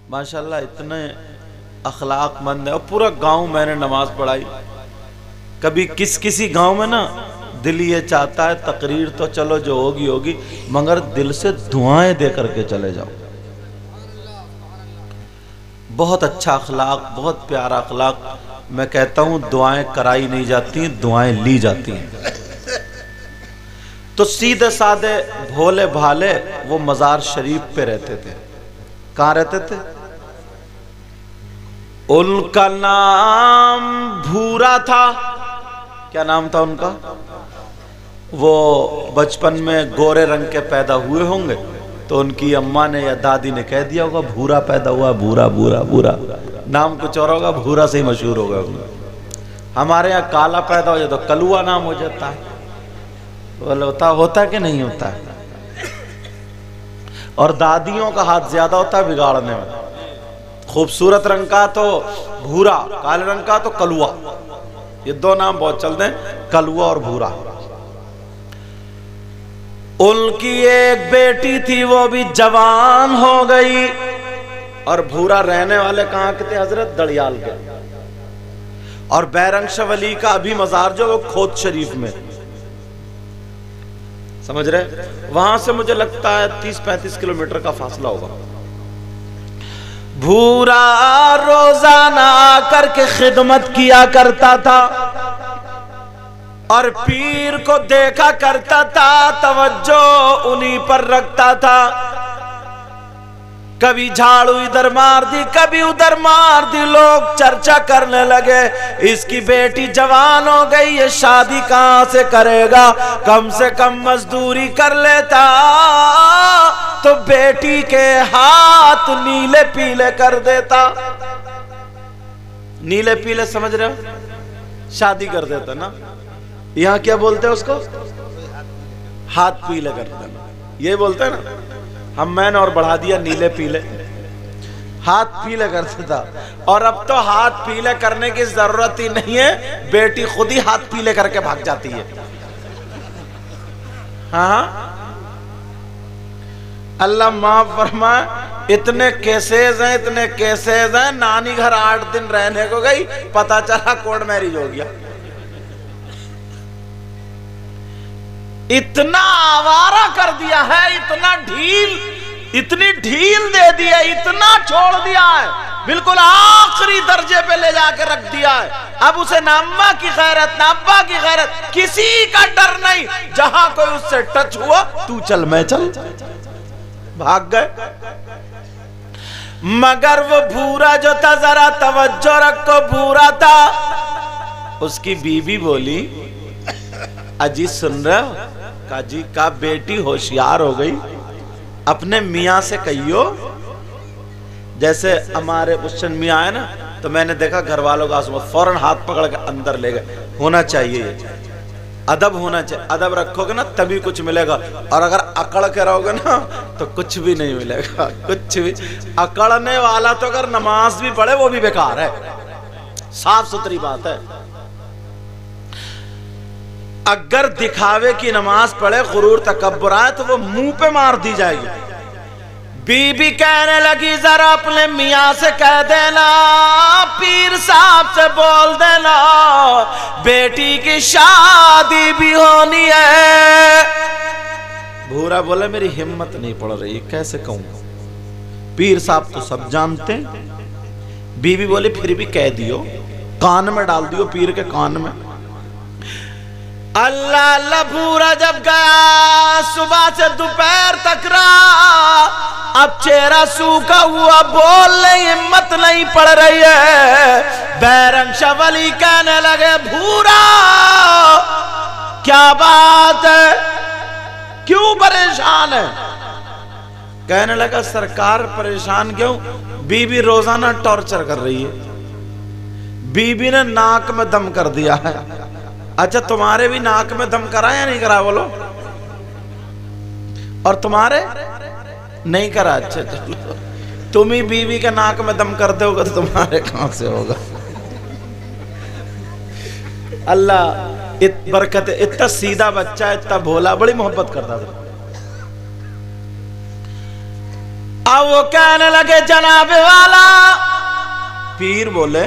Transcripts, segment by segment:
माशाल्लाह इतने अखलाकमंद है। और पूरा गांव मैंने नमाज पढ़ाई। कभी किसी गांव में ना दिल ये चाहता है तकरीर तो चलो जो होगी होगी, मगर दिल से दुआएं दे करके चले जाओ। बहुत अच्छा अखलाक, बहुत प्यारा अखलाक। मैं कहता हूं दुआएं कराई नहीं जाती, दुआएं ली जाती हैं। तो सीधे साधे भोले भाले वो मजार शरीफ पे रहते थे। कहाँ रहते थे? उनका नाम भूरा था। क्या नाम था उनका? वो बचपन में गोरे रंग के पैदा हुए होंगे तो उनकी अम्मा ने या दादी ने कह दिया होगा भूरा पैदा हुआ, भूरा भूरा भूरा। नाम कुछ और होगा, भूरा से ही मशहूर होगा। हमारे यहाँ काला पैदा हो जाए तो कलुआ नाम हो जाता है। होता कि नहीं होता है? और दादियों का हाथ ज्यादा होता है बिगाड़ने में। खूबसूरत रंग का तो भूरा, काले रंग का तो कलुआ। ये दो नाम बहुत चलते हैं, कलुआ और भूरा। उनकी एक बेटी थी, वो भी जवान हो गई। और भूरा रहने वाले कहां के थे? हजरत दड़ियाल के। और बैरंग वली का अभी मजार जो वो खोत शरीफ में, समझ रहे? वहां से मुझे लगता है 30-35 किलोमीटर का फासला होगा। भूरा रोजाना करके खिदमत किया करता था और पीर को देखा करता था, तवज्जो उन्हीं पर रखता था। कभी झाड़ू इधर मार दी, कभी उधर मार दी। लोग चर्चा करने लगे इसकी बेटी जवान हो गई, ये शादी कहां से करेगा? कम से कम मजदूरी कर लेता तो बेटी के हाथ नीले पीले कर देता। नीले पीले समझ रहे हो? शादी कर देता ना। यहां क्या बोलते हैं उसको? हाथ पीले कर देना, ये बोलते हैं ना। हम मैंने और बढ़ा दिया नीले पीले, हाथ पीले कर देता। और अब तो हाथ पीले करने की जरूरत ही नहीं है, बेटी खुद ही हाथ पीले करके भाग जाती है। हाँ, अल्लाह माफ फरमाए। इतने केसेस हैं, इतने केसेस हैं। नानी घर 8 दिन रहने को गई, पता चला कोर्ट मैरिज हो गया। इतना आवारा कर दिया है, इतना ढील, इतनी ढील दे दी है, इतना छोड़ दिया है, बिल्कुल आखिरी दर्जे पे ले जाके रख दिया है। अब उसे ना अम्मा की खैरत ना अब्बा की खैरत, किसी का डर नहीं। जहां कोई उससे टच हुआ, तू चल मैं चल, भाग गए। मगर वो भूरा जो था, जरा तवज्जो रखो, भूरा था। उसकी बीवी बोली, अजी सुन रहे हो? काजी का बेटी होशियार हो गई, अपने मियाँ से कहियो। जैसे हमारे मुस्लिम मियाँ है ना, तो मैंने देखा घर वालों का फौरन हाथ पकड़ के अंदर ले गए। होना चाहिए, अदब होना चाहिए। अदब रखोगे ना तभी कुछ मिलेगा, और अगर अकड़ के रहोगे ना तो कुछ भी नहीं मिलेगा, कुछ भी। अकड़ने वाला तो अगर नमाज भी पढ़े वो भी बेकार है, साफ सुथरी बात है। अगर दिखावे की नमाज पढ़े, गुरूर तकब्बुर आए, तो वो मुंह पे मार दी जाएगी। बीबी कहने लगी, जरा अपने मियाँ से कह देना, पीर साहब से बोल देना, बेटी की शादी भी होनी है। भूरा बोला, मेरी हिम्मत नहीं पड़ रही, कैसे कहूँ? पीर साहब तो सब जानते हैं। बीबी बोली, फिर भी कह दियो, कान में डाल दियो, पीर के कान में। अल्लाह अल्लाह। भूरा जब गया, सुबह से दोपहर तक रहा, अब चेहरा सूखा हुआ, बोलने हिम्मत नहीं पड़ रही है। बैरंग वली कहने लगे, भूरा क्या बात है, क्यों परेशान है? कहने लगा, सरकार परेशान क्यों? बीबी रोजाना टॉर्चर कर रही है। बीबी ने नाक में दम कर दिया है। अच्छा, तुम्हारे भी नाक में दम करा या नहीं करा बोलो? और तुम्हारे नहीं करा? अच्छा चलो, तुम ही बीवी के नाक में दम कर दोगे तो तुम्हारे कहां से होगा? अल्लाह बरकत। इतना सीधा बच्चा, इतना भोला, बड़ी मोहब्बत करता था। अब वो कहने लगे जनाबे वाला। पीर बोले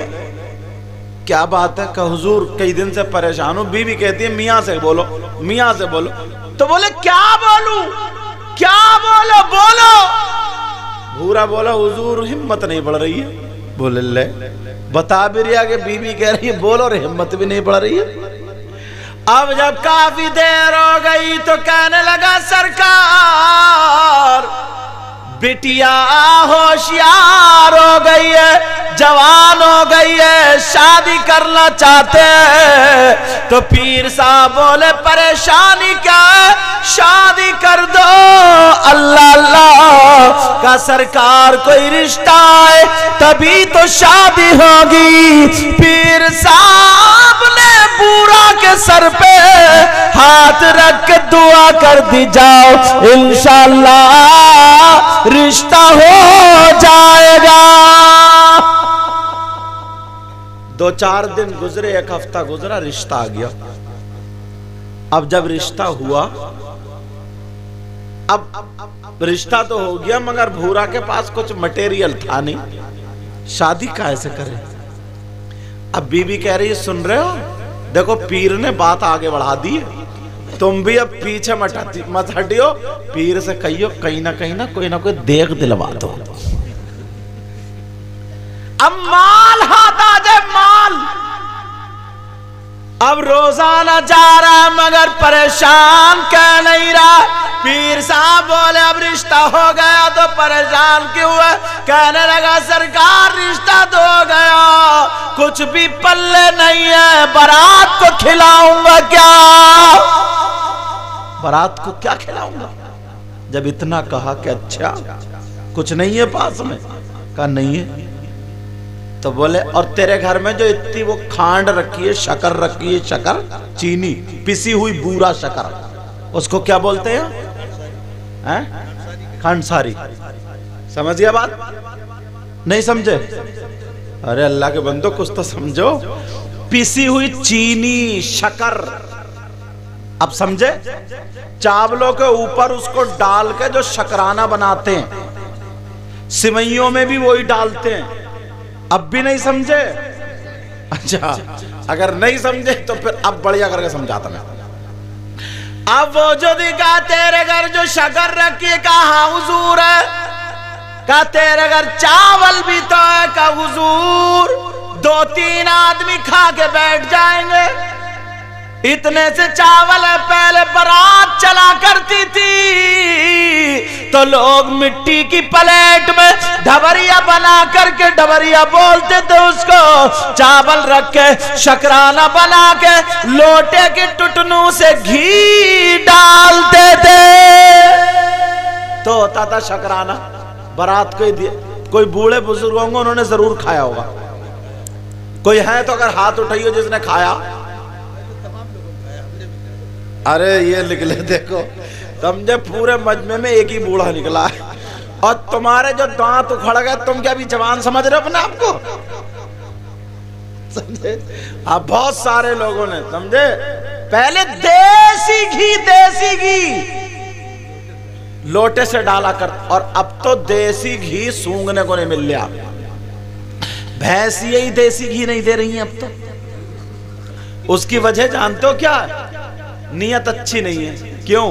क्या बात है का हुजूर कई दिन से परेशान हूं। बीवी कहती है मियां से बोलो, मियां से बोलो। तो बोले क्या बोलूं, क्या बोलो बोलो। भूरा बोला हुजूर हिम्मत नहीं बढ़ रही है। बोले ले बता भी रिया कि बीवी कह रही है बोलो और हिम्मत भी नहीं बढ़ रही है। अब जब काफी देर हो गई तो कहने लगा सरकार बिटिया होशियार हो गई है, जवान हो गई है, शादी करना चाहते हैं। तो पीर साहब बोले परेशानी क्या है, शादी कर दो। अल्लाह अल्लाह का सरकार कोई रिश्ता है तभी तो शादी होगी। पीर साहब ने बूढ़ा के सर पे हाथ रख के दुआ कर दी जाओ इंशाअल्लाह रिश्ता हो जाएगा। 2-4 दिन गुजरे, 1 हफ्ता गुजरा, रिश्ता आ गया। अब जब रिश्ता हुआ, अब रिश्ता तो हो गया मगर भूरा के पास कुछ मटेरियल था नहीं, शादी कैसे करे। अब बीबी कह रही है सुन रहे हो, देखो पीर ने बात आगे बढ़ा दी है, तुम भी अब पीछे मत हटियो। पीर से कहियो कहीं ना कोई देख दिलवा दो। अब माल हाथ आ जाए माल। अब रोजाना जा रहा मगर परेशान कह नहीं रहा। पीर साहब बोले अब रिश्ता हो गया तो परेशान क्यों है। कहने लगा सरकार रिश्ता तो हो गया, कुछ भी पल्ले नहीं है, बारात को खिलाऊंगा क्या, बारात को क्या खिलाऊंगा। जब इतना कहा कि अच्छा कुछ नहीं है पास में, कहा नहीं है। तो बोले और तेरे घर में जो इतनी वो खांड रखी है, शक्कर रखी है, शक्कर चीनी पिसी हुई बूरा शक्कर, उसको क्या बोलते हैं? खांडसारी। समझ गया बात? नहीं समझे? अरे अल्लाह के बंदो कुछ तो समझो। पिसी हुई चीनी शक्कर, अब समझे? चावलों के ऊपर उसको डाल के जो शकराना बनाते हैं, सिवैयों में भी वही डालते हैं। अब भी नहीं समझे? अच्छा अगर नहीं समझे तो फिर अब बढ़िया करके समझाता मैं। अब वो जो दिखा तेरे घर जो शक्कर रखी, कहा हुजूर है, का तेरे घर चावल भी तो है, का हुजूर 2-3 आदमी खा के बैठ जाएंगे, इतने से चावल है। पहले बारात चला करती थी तो लोग मिट्टी की प्लेट में ढबरिया बना करके, ढबरिया बोलते थे उसको, चावल रख के शकराना बना के लोटे के टुटनू से घी डालते थे तो होता था शकराना। बारात को कोई बूढ़े बुजुर्ग होंगे उन्होंने जरूर खाया होगा। कोई है तो अगर हाथ उठाइए जिसने खाया। अरे ये लिख ले, देखो समझे पूरे मजमे में एक ही बूढ़ा निकला है और तुम्हारे जो दांत उखड़ गए, तुम क्या भी जवान समझ रहे हो अपने आप को? समझे? अब बहुत सारे लोगों ने समझे पहले देसी घी लोटे से डाला कर, और अब तो देसी घी सूंघने को नहीं मिल रहा। भैंस यही देसी घी नहीं दे रही है अब तो। उसकी वजह जानते हो क्या है? नियत अच्छी नहीं है। क्यों?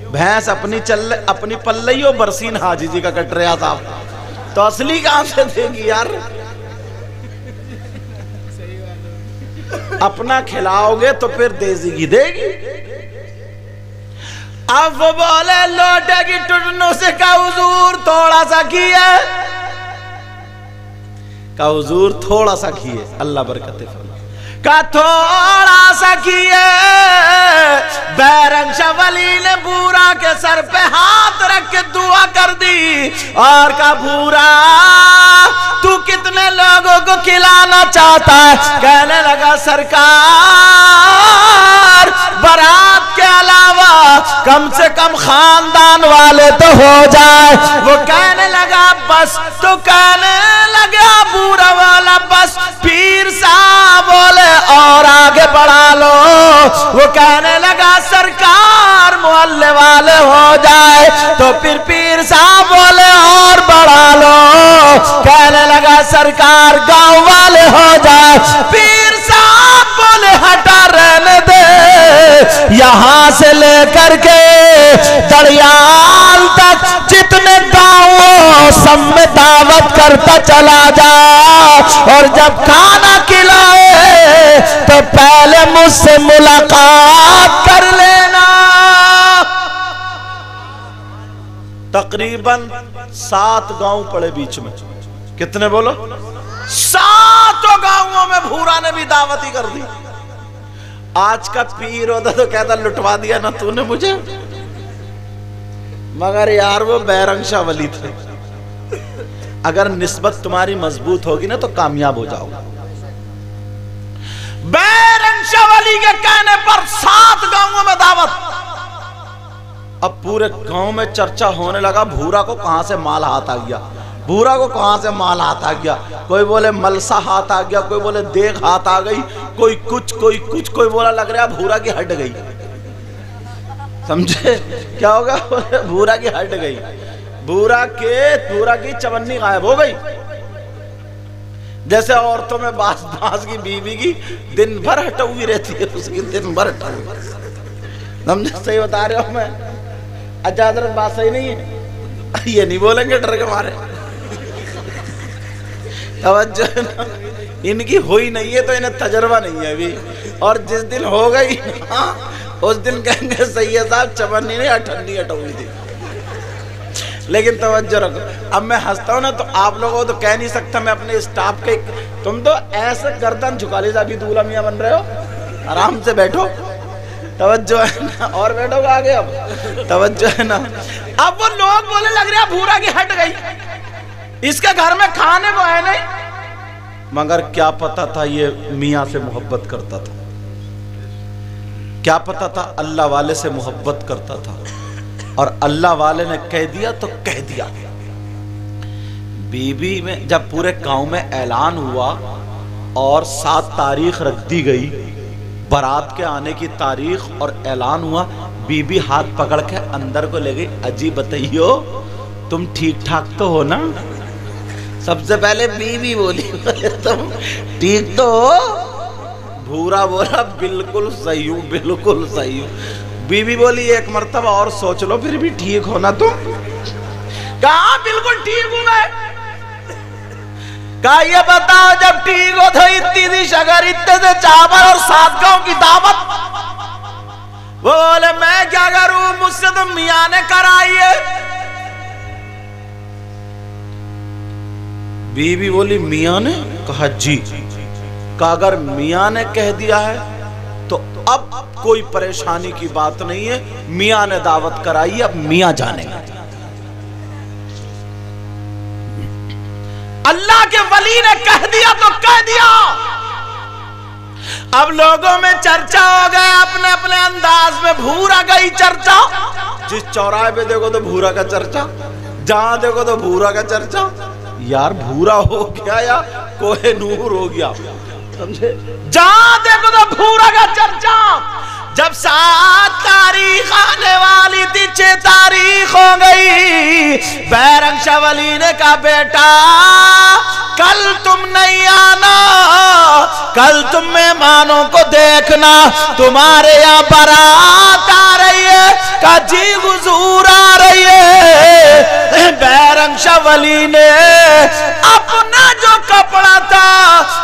भैंस अपनी पल्लइयो बरसीन हाजी जी का कट रहा साहब, तो असली कहां से देगी यार? अपना खिलाओगे तो फिर देसी घी देगी। अब वो बोले लोटे की टुटनों से का हुजूर थोड़ा सा घी है, का हुजूर थोड़ा सा घी है, अल्लाह बरकत का थोड़ा सा किए। बैरंग शाह वली ने बूरा के सर पे हाथ रख के दुआ कर दी और का बूरा तू कितने लोगों को खिलाना चाहता है? कहने लगा सरकार बारात के अलावा कम से कम खानदान वाले तो हो जाए। वो कहने लगा बस, तो कहने लगा बूरा वाला बस। पीर साहब बोले और आगे बढ़ा लो। वो कहने लगा सरकार मोहल्ले वाले हो जाए। तो फिर पीर साहब बोले और बढ़ा सरकार गांव वाले हो जाए। पीर साहब बोले हटा रहने दे, यहां से लेकर के दड़ियाल तक जितने गांवों सब में दावत करता चला जा, और जब खाना खिलाए तो पहले मुझसे मुलाकात कर लेना। तकरीबन 7 गांव पड़े बीच में। कितने बोलो? 7 गांवों में भूरा ने भी दावत ही कर दी। आज का पीर होता तो कहता लुटवा दिया ना तूने मुझे, मगर यार वो बैरंग शाह वली थे। अगर निस्बत तुम्हारी मजबूत होगी ना तो कामयाब हो जाओगे। बैरंग शाह वली के कहने पर 7 गांवों में दावत। अब पूरे गांव में चर्चा होने लगा, भूरा को कहां से माल हाथ आ गया, भूरा को कहां से माल हाथ आ गया। कोई बोले मलसा हाथ आ गया, कोई बोले देख हाथ आ गई, कोई कुछ कोई बोला लग रहा भूरा की हट गई। समझे क्या होगा? भूरा की हट गई, भूरा की चवन्नी गायब हो गई। जैसे औरतों में बास की बीवी की दिन भर हटुई रहती है, उसकी दिन भर हटुई। समझे? सही बता रहे हो मैं? अच्छा हजरत बात सही नहीं है? ये नहीं बोलेंगे डर के मारे। तवज्जो है ना, इनकी हुई नहीं है तो इन्हें तजर्बा नहीं है अभी, और जिस दिन हो गई उस दिन कहेंगे सैयद साहब चवन्नी ने अठन्नी हटुई थी। लेकिन तवज्जो रखो, अब मैं हंसता हूं ना तो आप लोगों को तो कह नहीं सकता मैं अपने स्टाफ के, तुम तो ऐसे गर्दन झुका लीजिए, अभी दूल्हा मियां बन रहे हो, आराम से बैठो। तवज्जो है ना, और बैठोगे आगे। अब तवज्जो है ना। अब वो लोग बोले लग रहा भूरा की हट गई, इसके घर में खाने को है नहीं, मगर क्या पता था ये मियां से मोहब्बत करता था, क्या पता था अल्लाह वाले से मोहब्बत करता था, और अल्लाह वाले ने कह दिया तो कह दिया। बीबी में जब पूरे गांव में ऐलान हुआ और 7 तारीख रख दी गई, बारात के आने की तारीख, और ऐलान हुआ, बीबी हाथ पकड़ के अंदर को ले गई। अजी बताइयो तुम ठीक ठाक तो हो ना? सबसे पहले बीवी बोली तुम ठीक तो हो? भूरा बोला बिल्कुल सही हूं, बिल्कुल सही हूं। बीवी बोली एक मर्तबा और सोच लो, फिर भी ठीक हो ना तुम? कहा बिल्कुल ठीक हूं मैं। कहा ये बताओ जब ठीक हो तो इतनी सी शगर, इतने से चावल और 7 गांव की दावत। वो बोले मैं क्या करूं, मुझसे तो मियां ने कराई है। बीवी बोली मियां ने? कहा जी। कहा अगर मियां ने कह दिया है तो अब कोई परेशानी की बात नहीं है, मियां ने दावत कराई, अब मियां जानेंगे। अल्लाह के वली ने कह दिया तो कह दिया। अब लोगों में चर्चा हो गया अपने अपने अंदाज में, भूरा गई चर्चा। जिस चौराहे पे देखो तो भूरा का चर्चा, जहां देखो तो भूरा का चर्चा। यार भूरा हो गया या कोहे नूर हो गया, समझे? जहां देखो तो भूरा का चर्चा। जब 7 तारीख आने वाली थी, 6 तारीख हो गई, बैरंग शाह वली ने कहा बेटा कल तुम नहीं आना, कल तुम मेहमानों को देखना, तुम्हारे यहाँ बारात आ रही है। का जी हुजूर आ रही है। बैरंग शाह वली ने अपना जो कपड़ा था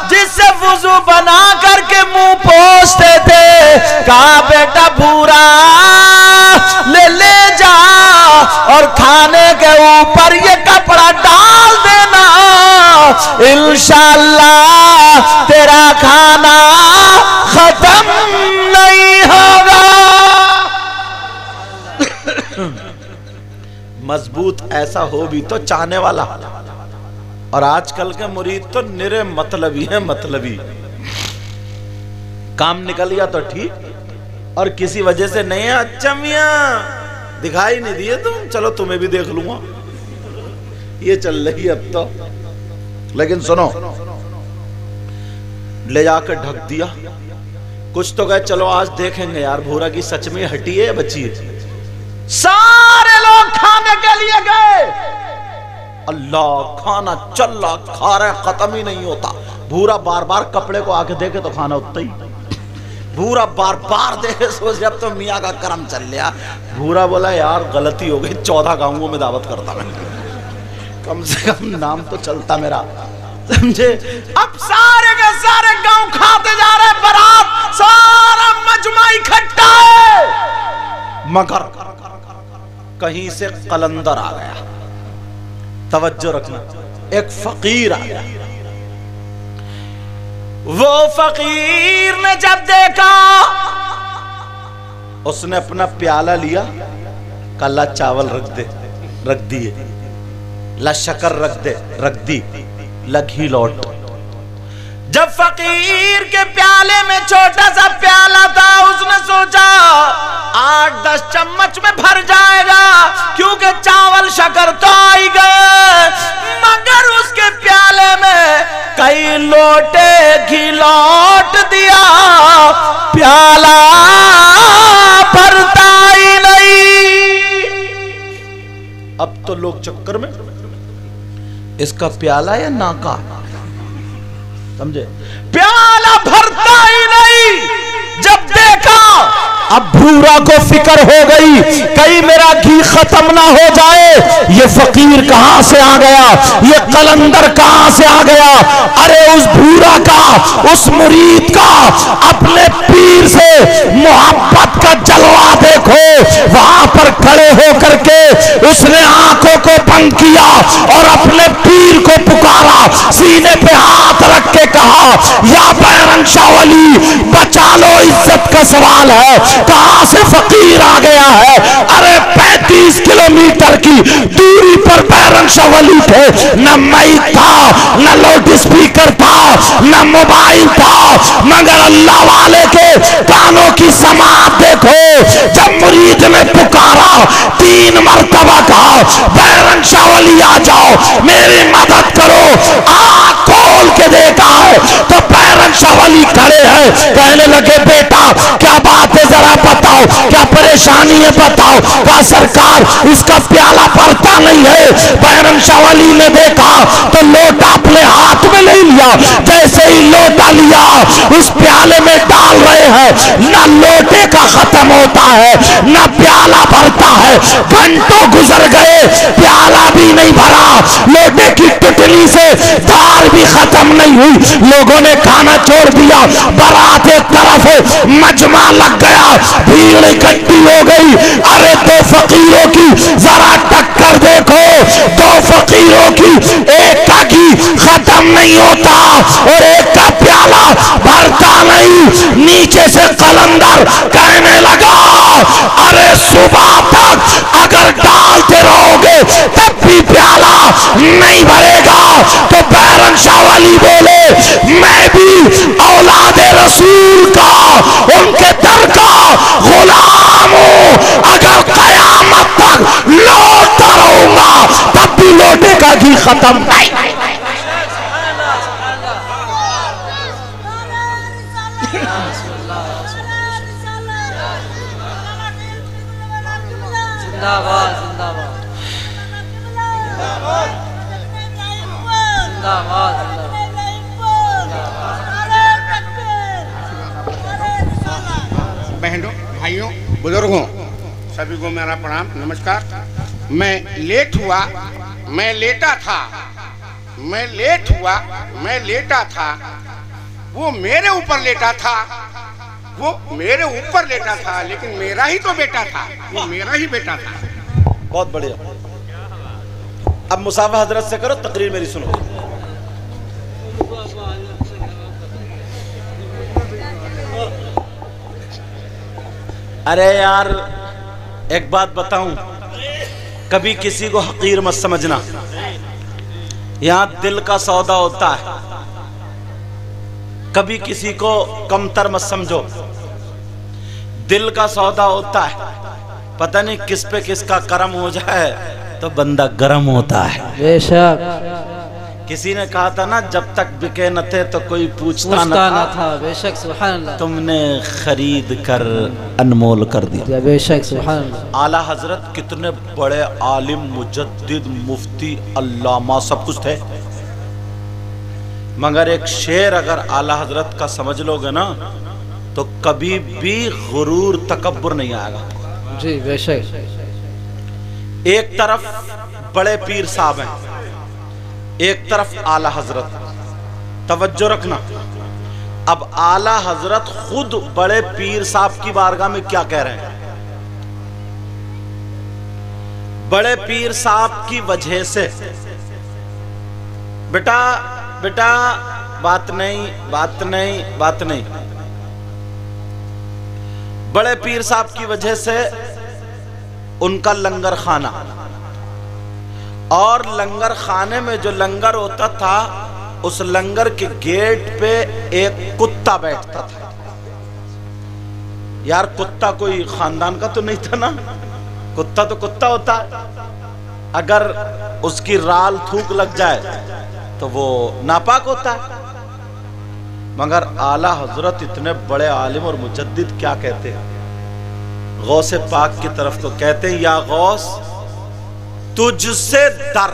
जिससे वुजू बना करके मुंह पोंछते थे, कहा बेटा भूरा ले जा और खाने के ऊपर ये कपड़ा डाल देना, इंशाअल्लाह तेरा खाना खत्म नहीं होगा। मजबूत ऐसा हो भी तो चाहने वाला, और आजकल के मुरीद तो निरे मतलबी है, मतलबी। काम निकल गया तो ठीक, और किसी वजह से नहीं है, अच्छा मियां दिखाई नहीं दिए तुम, चलो तुम्हें भी देख लूंगा, ये चल रही अब तो। लेकिन सुनो, ले जाकर ढक दिया। कुछ तो गए चलो आज देखेंगे यार भूरा की सच में हटी है बची है। सारे लोग खाने के लिए गए। अल्लाह, खाना चल रहा, खा रहे, खत्म ही नहीं होता। भूरा बार बार कपड़े को आके देखे तो खाना उतना ही। भूरा बार बार देखे, सोच रहा अब तो मियाँ का कर्म चल लिया। भूरा बोला यार गलती हो गई, 14 गांवों में दावत करता मैं, कम से कम नाम तो चलता मेरा, समझे। अब सारे के सारे गांव खाते जा रहे, बारात सारा मजमा इकट्ठा है, मगर कहीं से कलंदर आ गया। तवज्जो रखना, एक फकीर आ गया। वो फकीर ने जब देखा, उसने अपना प्याला लिया, काला चावल रख दिए, ला शक्कर रख दी, लगी लौट। जब फकीर के प्याले में छोटा सा प्याला था, उसने सोचा 8-10 चम्मच में भर जाएगा, क्योंकि चावल शक्कर तो आई गए, मगर उसके प्याले में कई लोटे घी लौट दिया, प्याला भरता ही नहीं। अब तो लोग चक्कर में, इसका प्याला या नाका, समझे, प्याला भरता ही नहीं। जब देखा, अब भूरा को फिक्र हो गई, कहीं मेरा घी खत्म ना हो जाए। ये फकीर कहां से आ गया, ये कलंदर कहां से आ गया। अरे उस भूरा का, उस मुरीद का अपने पीर से मोहब्बत का जलवा देखो। वहां पर खड़े होकर के उसने आंखों को बंद किया और अपने पीर को पुकारा, सीने पे हाथ रख के कहा, या बैरंग शाह वली बचा लो, इज्जत का सवाल है। कहां से फकीर आ गया है। अरे 35 किलोमीटर की दूरी पर बैरंग शाह वली थे, न माइक था, न लाउड स्पीकर था, न मोबाइल था, मगर अल्लाह वाले के कानों की समात देखो। जब मुरीद ने पुकारा, 3 मरतबा कहा, बैरंग शाह वली आ जाओ, मेरी मदद करो। आँख खोल के देखा है तो बैरंग शाह वली खड़े हैं। कहने लगे बेटा क्या बात है, जरा बताओ, क्या परेशानी है बताओ। कहा सरकार इसका प्याला भरता नहीं है। बैरंग शाह वली ने देखा तो लोटा अपने हाथ में नहीं लिया, जैसे ही लोटा लिया उस प्याले में डाल रहे हैं, न लोटे का खत्म होता है, न प्याला भरता है। घंटों गुजर गए, प्याला भी नहीं भरा, लोटे की टिटली से धार भी खत्म नहीं हुई। लोगों ने खाना छोड़ दिया, बारात एक तरफ, मजमा लग गया, भीड़ इकट्ठी हो गई। अरे 2 फकीरों की जरा टक्कर देखो, 2 फकीरों की, एक का घी खत्म नहीं होता और एक का प्याला भरता नहीं। नीचे से कलंदर कहने लगा, अरे सुबह तक अगर डालते रहोगे तब भी प्याला नहीं भरेगा। तो बैरंग शाह वली बोले, मैं भी औलादे रसूल का, उनके दर का गुलाम हूं। अगर कयामत तक लौटता रहूंगा तब भी लोटे का घी खत्म नहीं। जिंदाबाद जिंदाबाद जिंदाबाद जिंदाबाद। बहनों, भाइयों, बुजुर्गों, सभी को मेरा प्रणाम, नमस्कार। मैं लेट हुआ, मैं लेटा था, मैं लेट हुआ, मैं लेटा था, वो मेरे ऊपर लेटा था, वो मेरे ऊपर लेटा था, लेकिन मेरा ही तो बेटा था, वो मेरा ही बेटा था। बहुत बढ़िया। अब मुसाफा हजरत से करो, तकरीर मेरी सुनो। अरे यार एक बात बताऊं, कभी किसी को हकीर मत समझना। यहां दिल का सौदा होता है, कभी किसी को कमतर मत समझो। दिल का सौदा होता है, पता नहीं किस पे किसका कर्म हो जाए तो बंदा गर्म होता है। बेशक किसी ने कहा था ना, जब तक बिके न थे तो कोई पूछता न था। बेशक सुभान अल्लाह। तुमने खरीद कर अनमोल कर दिया। बेशक सुभान अल्लाह। आला हजरत कितने बड़े आलिम, मुजद्दिद, मुफ्ती, अल्लामा सब कुछ थे, मगर एक शेर अगर आला हजरत का समझ लोगे ना तो कभी भी गुरूर तकब्बुर नहीं आएगा। जी बेशक। एक तरफ बड़े पीर साहब हैं, एक तरफ आला हजरत। तवज्जो रखना। अब आला हजरत खुद बड़े पीर साहब की बारगाह में क्या कह रहे हैं? बड़े पीर साहब की वजह से बेटा बेटा बात नहीं, बात नहीं, बात नहीं। बड़े पीर साहब की वजह से उनका लंगर खाना, और लंगर खाने में जो लंगर होता था उस लंगर के गेट पे एक कुत्ता बैठता था। यार कुत्ता कोई खानदान का तो नहीं था ना, कुत्ता तो कुत्ता होता है, अगर उसकी राल थूक लग जाए तो वो नापाक होता है। मगर आला हजरत इतने बड़े आलिम और मुजद्दिद क्या कहते हैं? गौसे पाक की तरफ तो कहते हैं, या गौस तुझसे दर,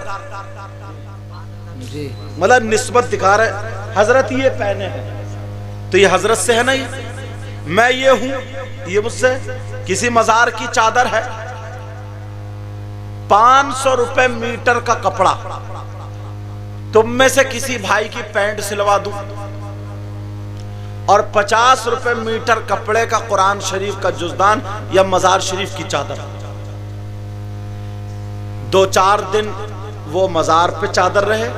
मतलब निस्बत दिखा रहे, हजरत ये पहने हैं तो ये हजरत से है ना, ये मैं ये हूं, ये मुझसे। किसी मजार की चादर है, 500 रुपए मीटर का कपड़ा, तुम में से किसी भाई की पैंट सिलवा दूं और 50 रुपए मीटर कपड़े का कुरान शरीफ का जुज़दान या मजार शरीफ की चादर, 2-4 दिन वो मजार पे चादर रहे,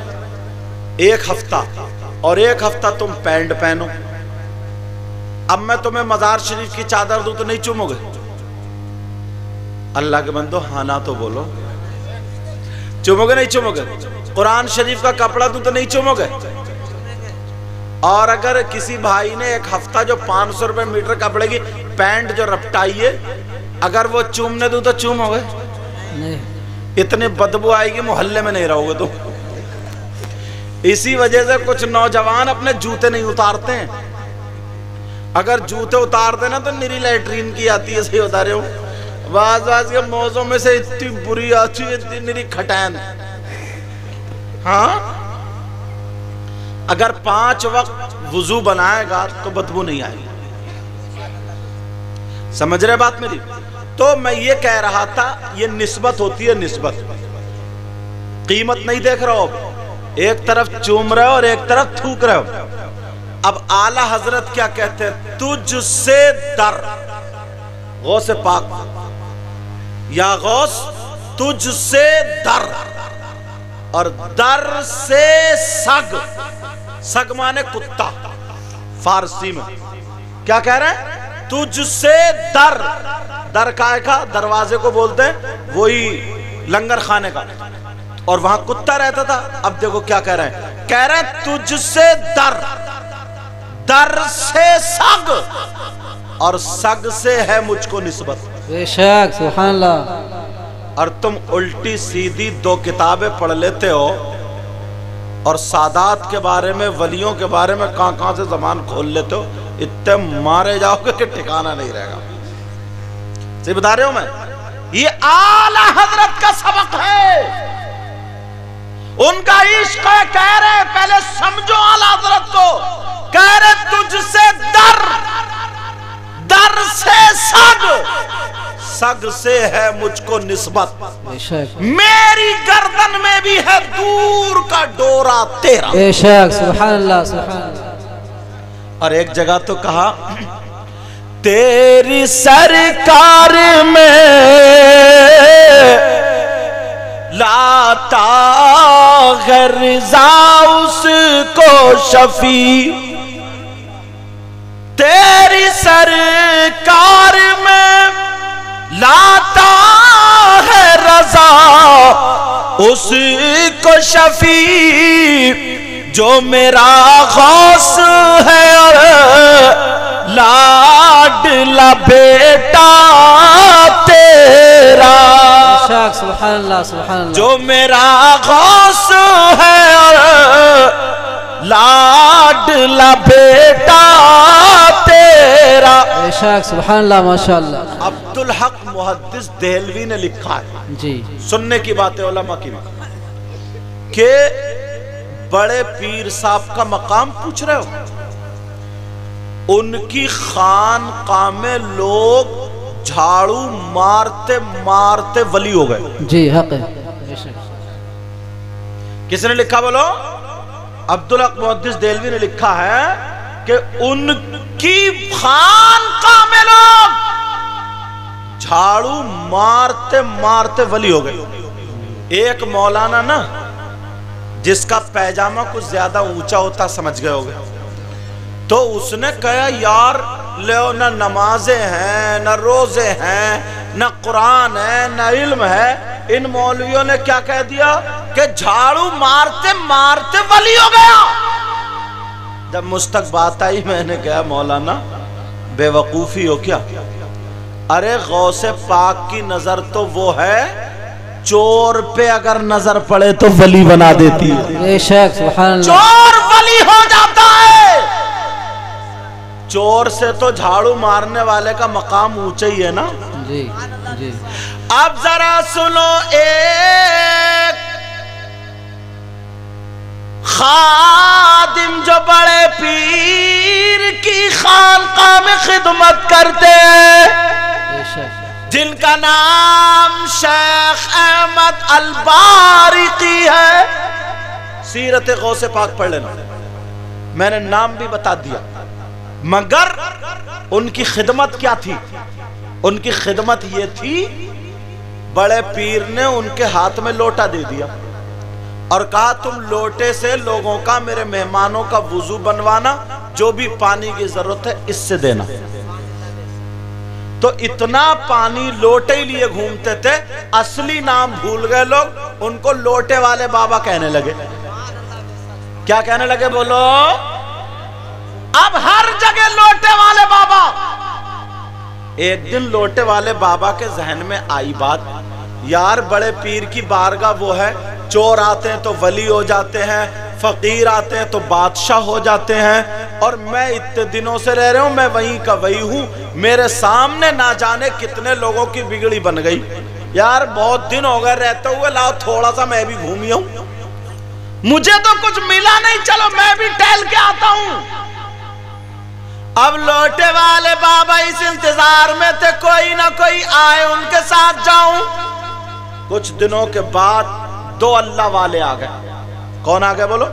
1 हफ्ता, और 1 हफ्ता तुम पैंट पहनो। अब मैं तुम्हें मजार शरीफ की चादर दूं तो नहीं चूमोगे? अल्लाह के बंदो हाँ ना तो बोलो, चूमोगे नहीं चूमोगे? कुरान शरीफ का कपड़ा दूं तो नहीं चूमोगे? और अगर किसी भाई ने 1 हफ्ता जो 500 रुपए मीटर कपड़े की पैंट जो रपटाई है, अगर वो चूमने दूं तो चूमोगे? नहीं। इतने बदबू आएगी, मोहल्ले में नहीं रहोगे तुम। इसी वजह से कुछ नौजवान अपने जूते नहीं उतारते हैं। अगर जूते उतारते ना तो निरी लैट्रीन की आती है, सही उतारे हो, बाज के मौजों में से इतनी बुरी आती है, इतनी निरी खटैन। हाँ, अगर 5 वक्त वुजू बनाएगा तो बदबू नहीं आएगी। समझ रहे बात मेरी? तो मैं ये कह रहा था, ये निस्बत होती है, निस्बत। कीमत नहीं देख रहे हो, एक तरफ चूम रहे हो और एक तरफ थूक रहे हो। अब आला हजरत क्या कहते हैं? तुझसे दर, गौसे पाक, या गौस तुझसे दर, और दर से सग, सग माने कुत्ता फारसी में। क्या कह रहे हैं? तुझसे दर, दर काय का दरवाजे को बोलते हैं, वही लंगर खाने का, और वहां कुत्ता रहता था। अब देखो क्या कह रहे हैं, कह रहे हैं तुझसे दर, दर से सग, और सग से है मुझको निस्बत। बेशक सुभान अल्लाह। और तुम उल्टी सीधी 2 किताबें पढ़ लेते हो और सादात के बारे में, वलियों के बारे में कहां से जबान खोल लेते हो, इतने मारे जाओगे कि ठिकाना नहीं रहेगा। सही बता रहे हो मैं? ये आला हजरत का सबक है, उनका इश्क है। कह रहे पहले समझो आला हजरत को, कह रहे तुझसे दर, दर से सग, सग से है मुझको निस्बत। मेरी गर्दन में भी है दूर का डोरा तेरा। बेशक सुभान अल्लाह, सुभान अल्लाह। और एक जगह तो कहा, तेरी सरकार में लाता है रिज़ा उसको शफी, तेरी सरकार में लाता है रज़ा उसको शफी, जो मेरा गौस है लाडला बेटा तेरा। सुभान अल्लाह, सुभान अल्लाह। जो मेरा गौस है लाडला बेटा तेरा। बेशक, सुभान अल्लाह, माशाअल्लाह। अब्दुल हक मुहद्दिस देहलवी ने लिखा है जी, सुनने की बात है उलमा की के बड़े पीर साहब का मकाम पूछ रहे हो, उनकी खानकाह में लोग झाड़ू मारते मारते वली हो गए। जी, हक है। बेशक। किसने लिखा बोलो? अब्दुल हक मुहद्दिस देहलवी ने लिखा है कि उनकी खानकाह में लोग झाड़ू मारते मारते वली हो गए। एक मौलाना ना, जिसका पैजामा कुछ ज्यादा ऊंचा होता, समझ गए होगे, तो उसने कहा यार ले ना नमाजें हैं, न रोजे हैं, न कुरान है, न इल्म है। इन मौलवियों ने क्या कह दिया कि झाड़ू मारते मारते वली हो गया। जब मुझ तक बात आई, मैंने कहा मौलाना बेवकूफी हो क्या? अरे गौसे पाक की नजर तो वो है, चोर पे अगर नजर पड़े तो वली बना देती है। बेशक, सुभान अल्लाह। चोर वली हो जाता है। चोर से तो झाड़ू मारने वाले का मकाम ऊंचा ही है ना। जी, जी। अब जरा सुनो, एक खादिम जो बड़े पीर की खानकाह में खिदमत करते हैं, जिनका नाम शेख अहमद अल-बारिकी है, सीरत गौसे पाक पढ़ लेना, मैंने नाम भी बता दिया। मगर उनकी खिदमत क्या थी? उनकी खिदमत ये थी, बड़े पीर ने उनके हाथ में लोटा दे दिया और कहा तुम लोटे से लोगों का, मेरे मेहमानों का वुजू बनवाना, जो भी पानी की जरूरत है इससे देना। तो इतना पानी लोटे ही लिए घूमते थे, असली नाम भूल गए लोग, उनको लोटे वाले बाबा कहने लगे। क्या कहने लगे बोलो? अब हर जगह लोटे वाले बाबा। एक दिन लोटे वाले बाबा के जहन में आई बात, यार बड़े पीर की बारगाह वो है, चोर आते हैं तो वली हो जाते हैं, फकीर आते हैं तो बादशाह हो जाते हैं, और मैं इतने दिनों से रह रहा हूं, मैं वहीं का वही हूं, मेरे सामने ना जाने कितने लोगों की बिगड़ी बन गई। यार बहुत दिन हो गए रहते हुए, लाओ थोड़ा सा मैं भी घूमी हूं, मुझे तो कुछ मिला नहीं, चलो मैं भी टहल के आता हूं। अब लोटे वाले बाबा इस इंतजार में थे कोई ना कोई आए, उनके साथ जाऊं। कुछ दिनों के बाद दो अल्लाह वाले आ गए। कौन आ गए बोलो?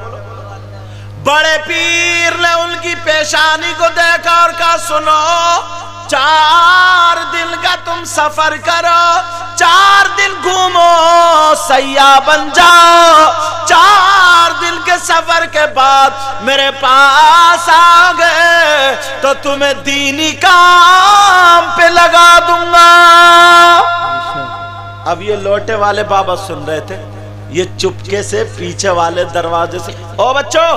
बड़े पीर ने उनकी पेशानी को देखा और कहा सुनो, 4 दिन का तुम सफर करो, 4 दिन घूमो, सैयाह बन जाओ, 4 दिन के सफर के बाद मेरे पास आ गए तो तुम्हें दीनी काम पे लगा दूंगा। अब ये लोटे वाले बाबा सुन रहे थे, ये चुपके से पीछे वाले दरवाजे से, ओ बच्चों,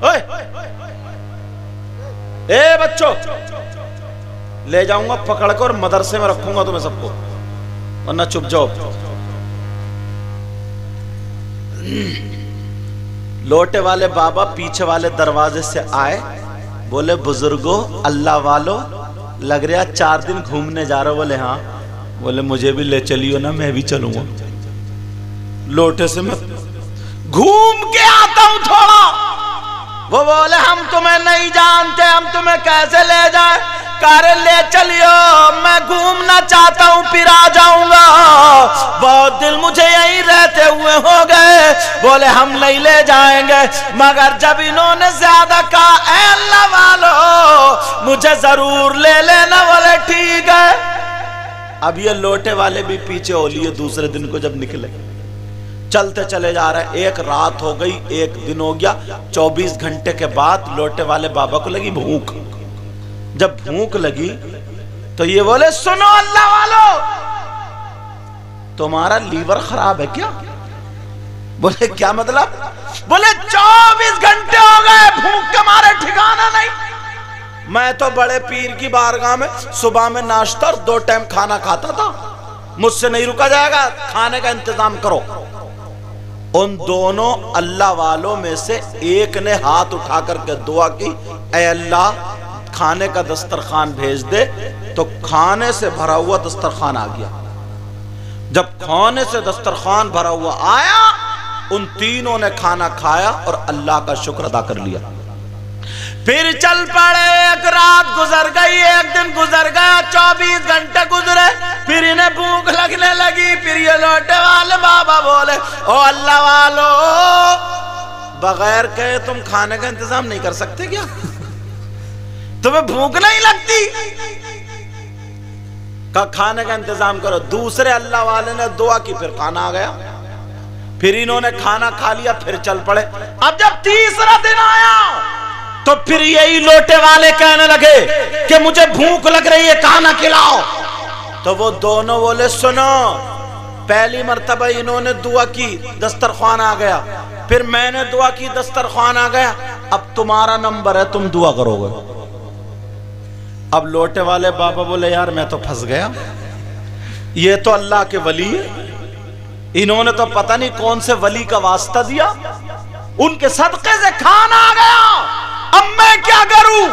ओए, ए बच्चों, ले जाऊंगा पकड़ कर और मदरसे में रखूंगा तुम्हें सबको, वरना चुप जाओ। लोटे वाले बाबा पीछे वाले दरवाजे से आए, बोले बुजुर्गों, अल्लाह वालों, लग रहा 4 दिन घूमने जा रहे हो? बोले हाँ। बोले मुझे भी ले चलियो ना, मैं भी चलूंगा। लोटे से मैं घूम के आता हूं थोड़ा। वो बोले हम तुम्हें नहीं जानते, हम तुम्हें कैसे ले जाए? कारे ले चलियो, मैं घूमना चाहता हूँ, फिर आ जाऊंगा, बहुत दिल मुझे यहीं रहते हुए हो गए। बोले हम नहीं ले जाएंगे, मगर जब इन्होंने ज्यादा कहा, ऐ अल्लाह वालो मुझे जरूर ले लेना। बोले ठीक है। अब ये लोटे वाले भी पीछे हो लिए। दूसरे दिन को जब निकले, चलते चले जा रहे, एक रात हो गई, एक दिन हो गया, 24 घंटे के बाद लोटे वाले बाबा को लगी भूख। जब भूख लगी तो ये बोले सुनो अल्लाह वालो, तुम्हारा लीवर खराब है क्या? बोले क्या मतलब? बोले 24 घंटे हो गए, भूख के मारे ठिकाना नहीं। मैं तो बड़े पीर की बारगाह में सुबह में नाश्ता और 2 टाइम खाना खाता था, मुझसे नहीं रुका जाएगा, खाने का इंतजाम करो। उन दोनों अल्लाह वालों में से एक ने हाथ उठा करके दुआ की, ऐ अल्लाह खाने का दस्तरखान भेज दे। तो खाने से भरा हुआ दस्तरखान आ गया। जब खाने से दस्तरखान भरा हुआ आया, उन तीनों ने खाना खाया और अल्लाह का शुक्र अदा कर लिया। फिर चल पड़े। एक रात गुजर गई, एक दिन गुजर गया, 24 घंटे गुजरे। फिर इन्हें भूख लगने लगी। फिर ये लौटे वाले बाबा बोले, ओ अल्लाह वालो, बगैर कहे तुम खाने का इंतजाम नहीं कर सकते क्या? तुम्हें भूख नहीं लगती? का खाने का इंतजाम करो। दूसरे अल्लाह वाले ने दुआ की, फिर खाना आ गया। फिर इन्होंने खाना खा लिया, फिर चल पड़े। अब जब तीसरा दिन आया तो फिर यही लोटे वाले कहने लगे कि मुझे भूख लग रही है, खाना खिलाओ। तो वो दोनों बोले, सुनो, पहली मर्तबा इन्होंने दुआ की, दस्तरखान आ गया। फिर मैंने दुआ की, दस्तरखान आ गया। अब तुम्हारा नंबर है, तुम दुआ करोगे। अब लोटे वाले बाबा बोले, यार मैं तो फंस गया, ये तो अल्लाह के वली है, इन्होंने तो पता नहीं कौन से वली का वास्ता दिया, उनके सदके से खाना आ गया, अब मैं क्या करूं?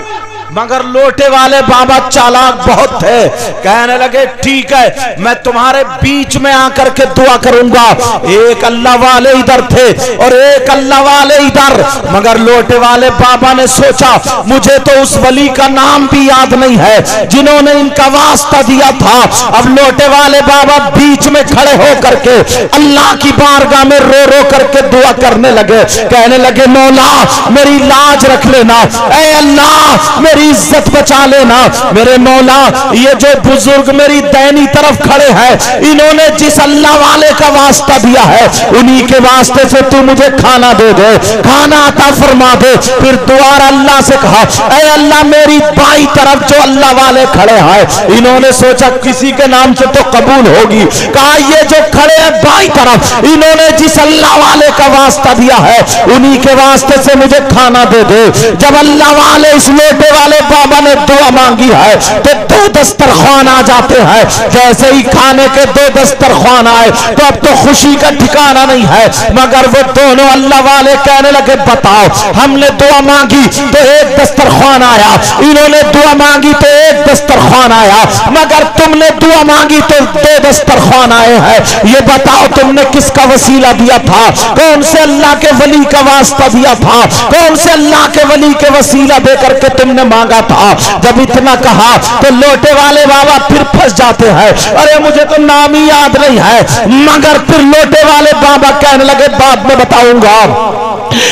मगर लोटे वाले बाबा चालाक बहुत थे। कहने लगे, ठीक है, मैं तुम्हारे बीच में आकर के दुआ करूंगा। एक अल्लाह वाले इधर थे और एक अल्लाह वाले इधर। मगर लोटे वाले बाबा ने सोचा, मुझे तो उस वली का नाम भी याद नहीं है जिन्होंने इनका वास्ता दिया था। अब लोटे वाले बाबा बीच में खड़े होकर के अल्लाह की बारगाह में रो रो करके दुआ करने लगे। कहने लगे, मौला मेरी लाज रख लेना, ऐ अल्लाह मेरी इज्जत बचा लेना। मेरे मौला, ये जो बुजुर्ग मेरी दैनी तरफ खड़े हैं, इन्होंने जिस अल्लाह वाले का वास्ता दिया है, उन्हीं के वास्ते से तू मुझे खाना दे दे, खाना अता फरमा दे। फिर दोबारा अल्लाह से कहा, ऐ अल्लाह मेरी बाई तरफ जो अल्लाह वाले खड़े हैं, इन्होंने सोचा किसी के नाम से तो कबूल होगी। कहा, ये जो खड़े हैं बाई तरफ, इन्होंने जिस अल्लाह वाले का वास्ता दिया है, उन्हीं के वास्ते से मुझे खाना दे दे। जब अल्लाह वाले इस लोटे वाले बाबा ने दुआ मांगी है तो 2 दस्तरखान आ जाते हैं। जैसे ही खाने के 2 दस्तरखान आए तो अब तो खुशी का ठिकाना नहीं है। मगर वो दोनों अल्लाह वाले कहने लगे, बताओ, हमने दुआ मांगी तो 1 दस्तरखान आया, इन्होंने दुआ मांगी तो 1 दस्तरखान आया, मगर तुमने दुआ मांगी तो 2 दस्तरखान आए हैं। ये बताओ तुमने किसका वसीला दिया था? कौन से अल्लाह के वली का वास्ता दिया था? कौन से अल्लाह के वली के वसीला देकर के तुमने मांगा था? जब इतना कहा तो लोटे वाले बाबा फिर फंस जाते हैं, अरे मुझे तो नाम ही याद नहीं है। मगर फिर लोटे वाले बाबा कहने लगे, बाद में बताऊंगा,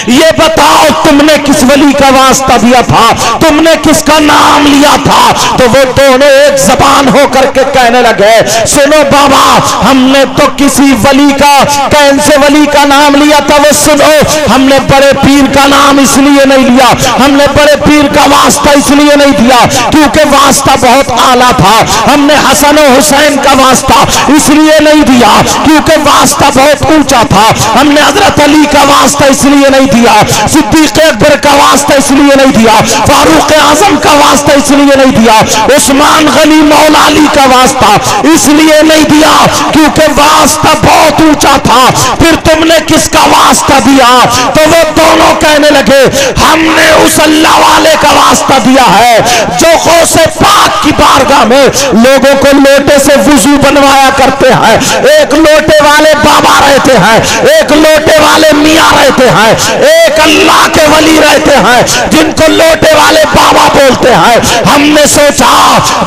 ये बताओ तुमने किस वली का वास्ता दिया था, तुमने किसका नाम लिया था? तो वो दोनों एक जबान होकर के कहने लगे, सुनो बाबा, हमने तो किसी वली का, कौन से वली का नाम लिया था वो सुनो। हमने बड़े पीर का नाम इसलिए नहीं लिया, हमने बड़े पीर का वास्ता इसलिए नहीं दिया क्योंकि वास्ता बहुत आला था। हमने हसन और हुसैन का वास्ता इसलिए नहीं दिया क्योंकि वास्ता बहुत ऊंचा था। हमने हजरत अली का वास्ता इसलिए नहीं दिया, सिद्दीक अकबर का वास्ता इसलिए नहीं दिया, फारूक आजम का वास्ता इसलिए नहीं दिया, उस्मान गनी मौला अली का वास्ता इसलिए नहीं दिया क्योंकि वास्ता बहुत ऊंचा था। फिर तुमने किसका वास्ता दिया? तो वो दोनों कहने लगे, हमने उस अल्लाह वाले का वास्ता दिया है जो गौसे पाक की बारगाह में लोगों को लोटे से वुजू बनवाया करते हैं। एक लोटे वाले बाबा रहते हैं, एक लोटे वाले मियाँ रहते हैं, एक अल्लाह के वली रहते हैं जिनको लोटे वाले बाबा बोलते हैं। हमने सोचा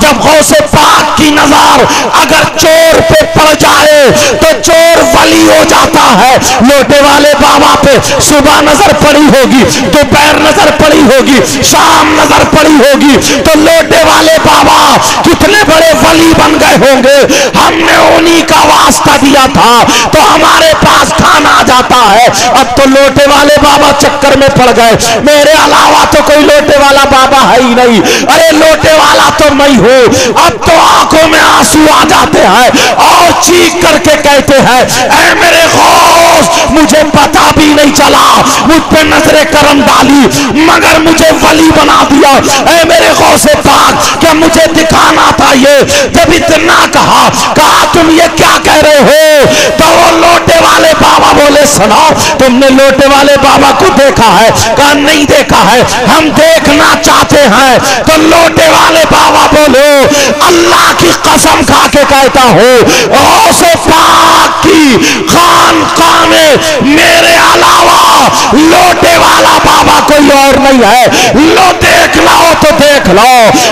जब गौसे पाक की नजर अगर चोर पे पड़ जाए तो चोर वली हो जाता है। लोटे वाले बाबा पे सुबह नजर पड़ी होगी, दोपहर नजर पड़ी होगी, शाम नजर पड़ी होगी, तो लोटे वाले बाबा कितने बड़े वली बन गए होंगे। हमने उन्हीं का वास्ता दिया था तो हमारे पास खाना आ जाता है। अब तो लोटे वाले बाबा चक्कर में पड़ गए, मेरे अलावा तो कोई लोटे वाला बाबा है ही नहीं, अरे लोटे वाला तो मैं हूं। अब तो आंखों में आंसू आ जाते हैं और चीख करके कहते हैं, ऐ मेरे गौस, मुझे पता भी नहीं चला, मुझ पे नजरे करम डाली मगर मुझे वली बना दिया। ऐ मेरे गौसे पाक, क्या मुझे दिखाना था ये? जब इतना कहा तुम ये क्या कह रहे हो? तो वो लोटे वाले बाबा बोले सुनो, तुमने लोटे वाले बाबा को देखा है? कहा नहीं देखा है, हम देखना चाहते हैं। तो लोटे वाले बाबा बोलो अल्लाह की कसम खा के कहता हूँ गौसे पाक की खानकाह में मेरे अलावा लोटे वाला बाबा कोई और नहीं है। लो देख लो तो देख लो,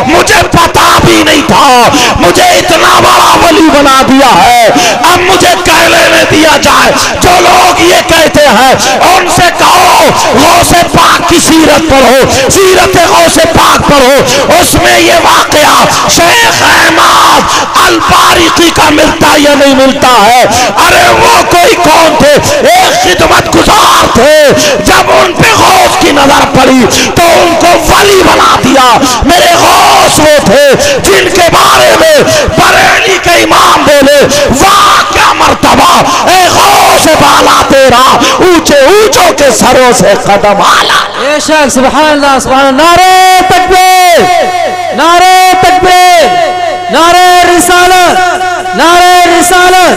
मुझे पता भी नहीं था, मुझे इतना बड़ा वली बना दिया है। अब मुझे कह लेने दिया जाए, जो लोग ये कहते हैं उनसे कहो गौसे पाक की सीरत पढ़ो, सीरत गौसे पाक पढ़ो, उसमें ये वाकया शेख अहमद अल बारिकी का मिलता या नहीं मिलता है। अरे वो कोई कौन थे? एक खिदमत गुजार थे, जब उन पे गौस की नजर पड़ी तो उनको वली बना दिया। मेरे गौस वो थे जिनके बारे में बरेली के इमाम बोले वाह क्या मर्तबा, ए गौस बाला तेरा ऊंचे ऊंचों के सरों से कदम आला। बेशक सुभान अल्लाह, सुभान अल्लाह। नारे तकबीर, नारे तकबीर, नारे रिसालत, नारे रिसालत,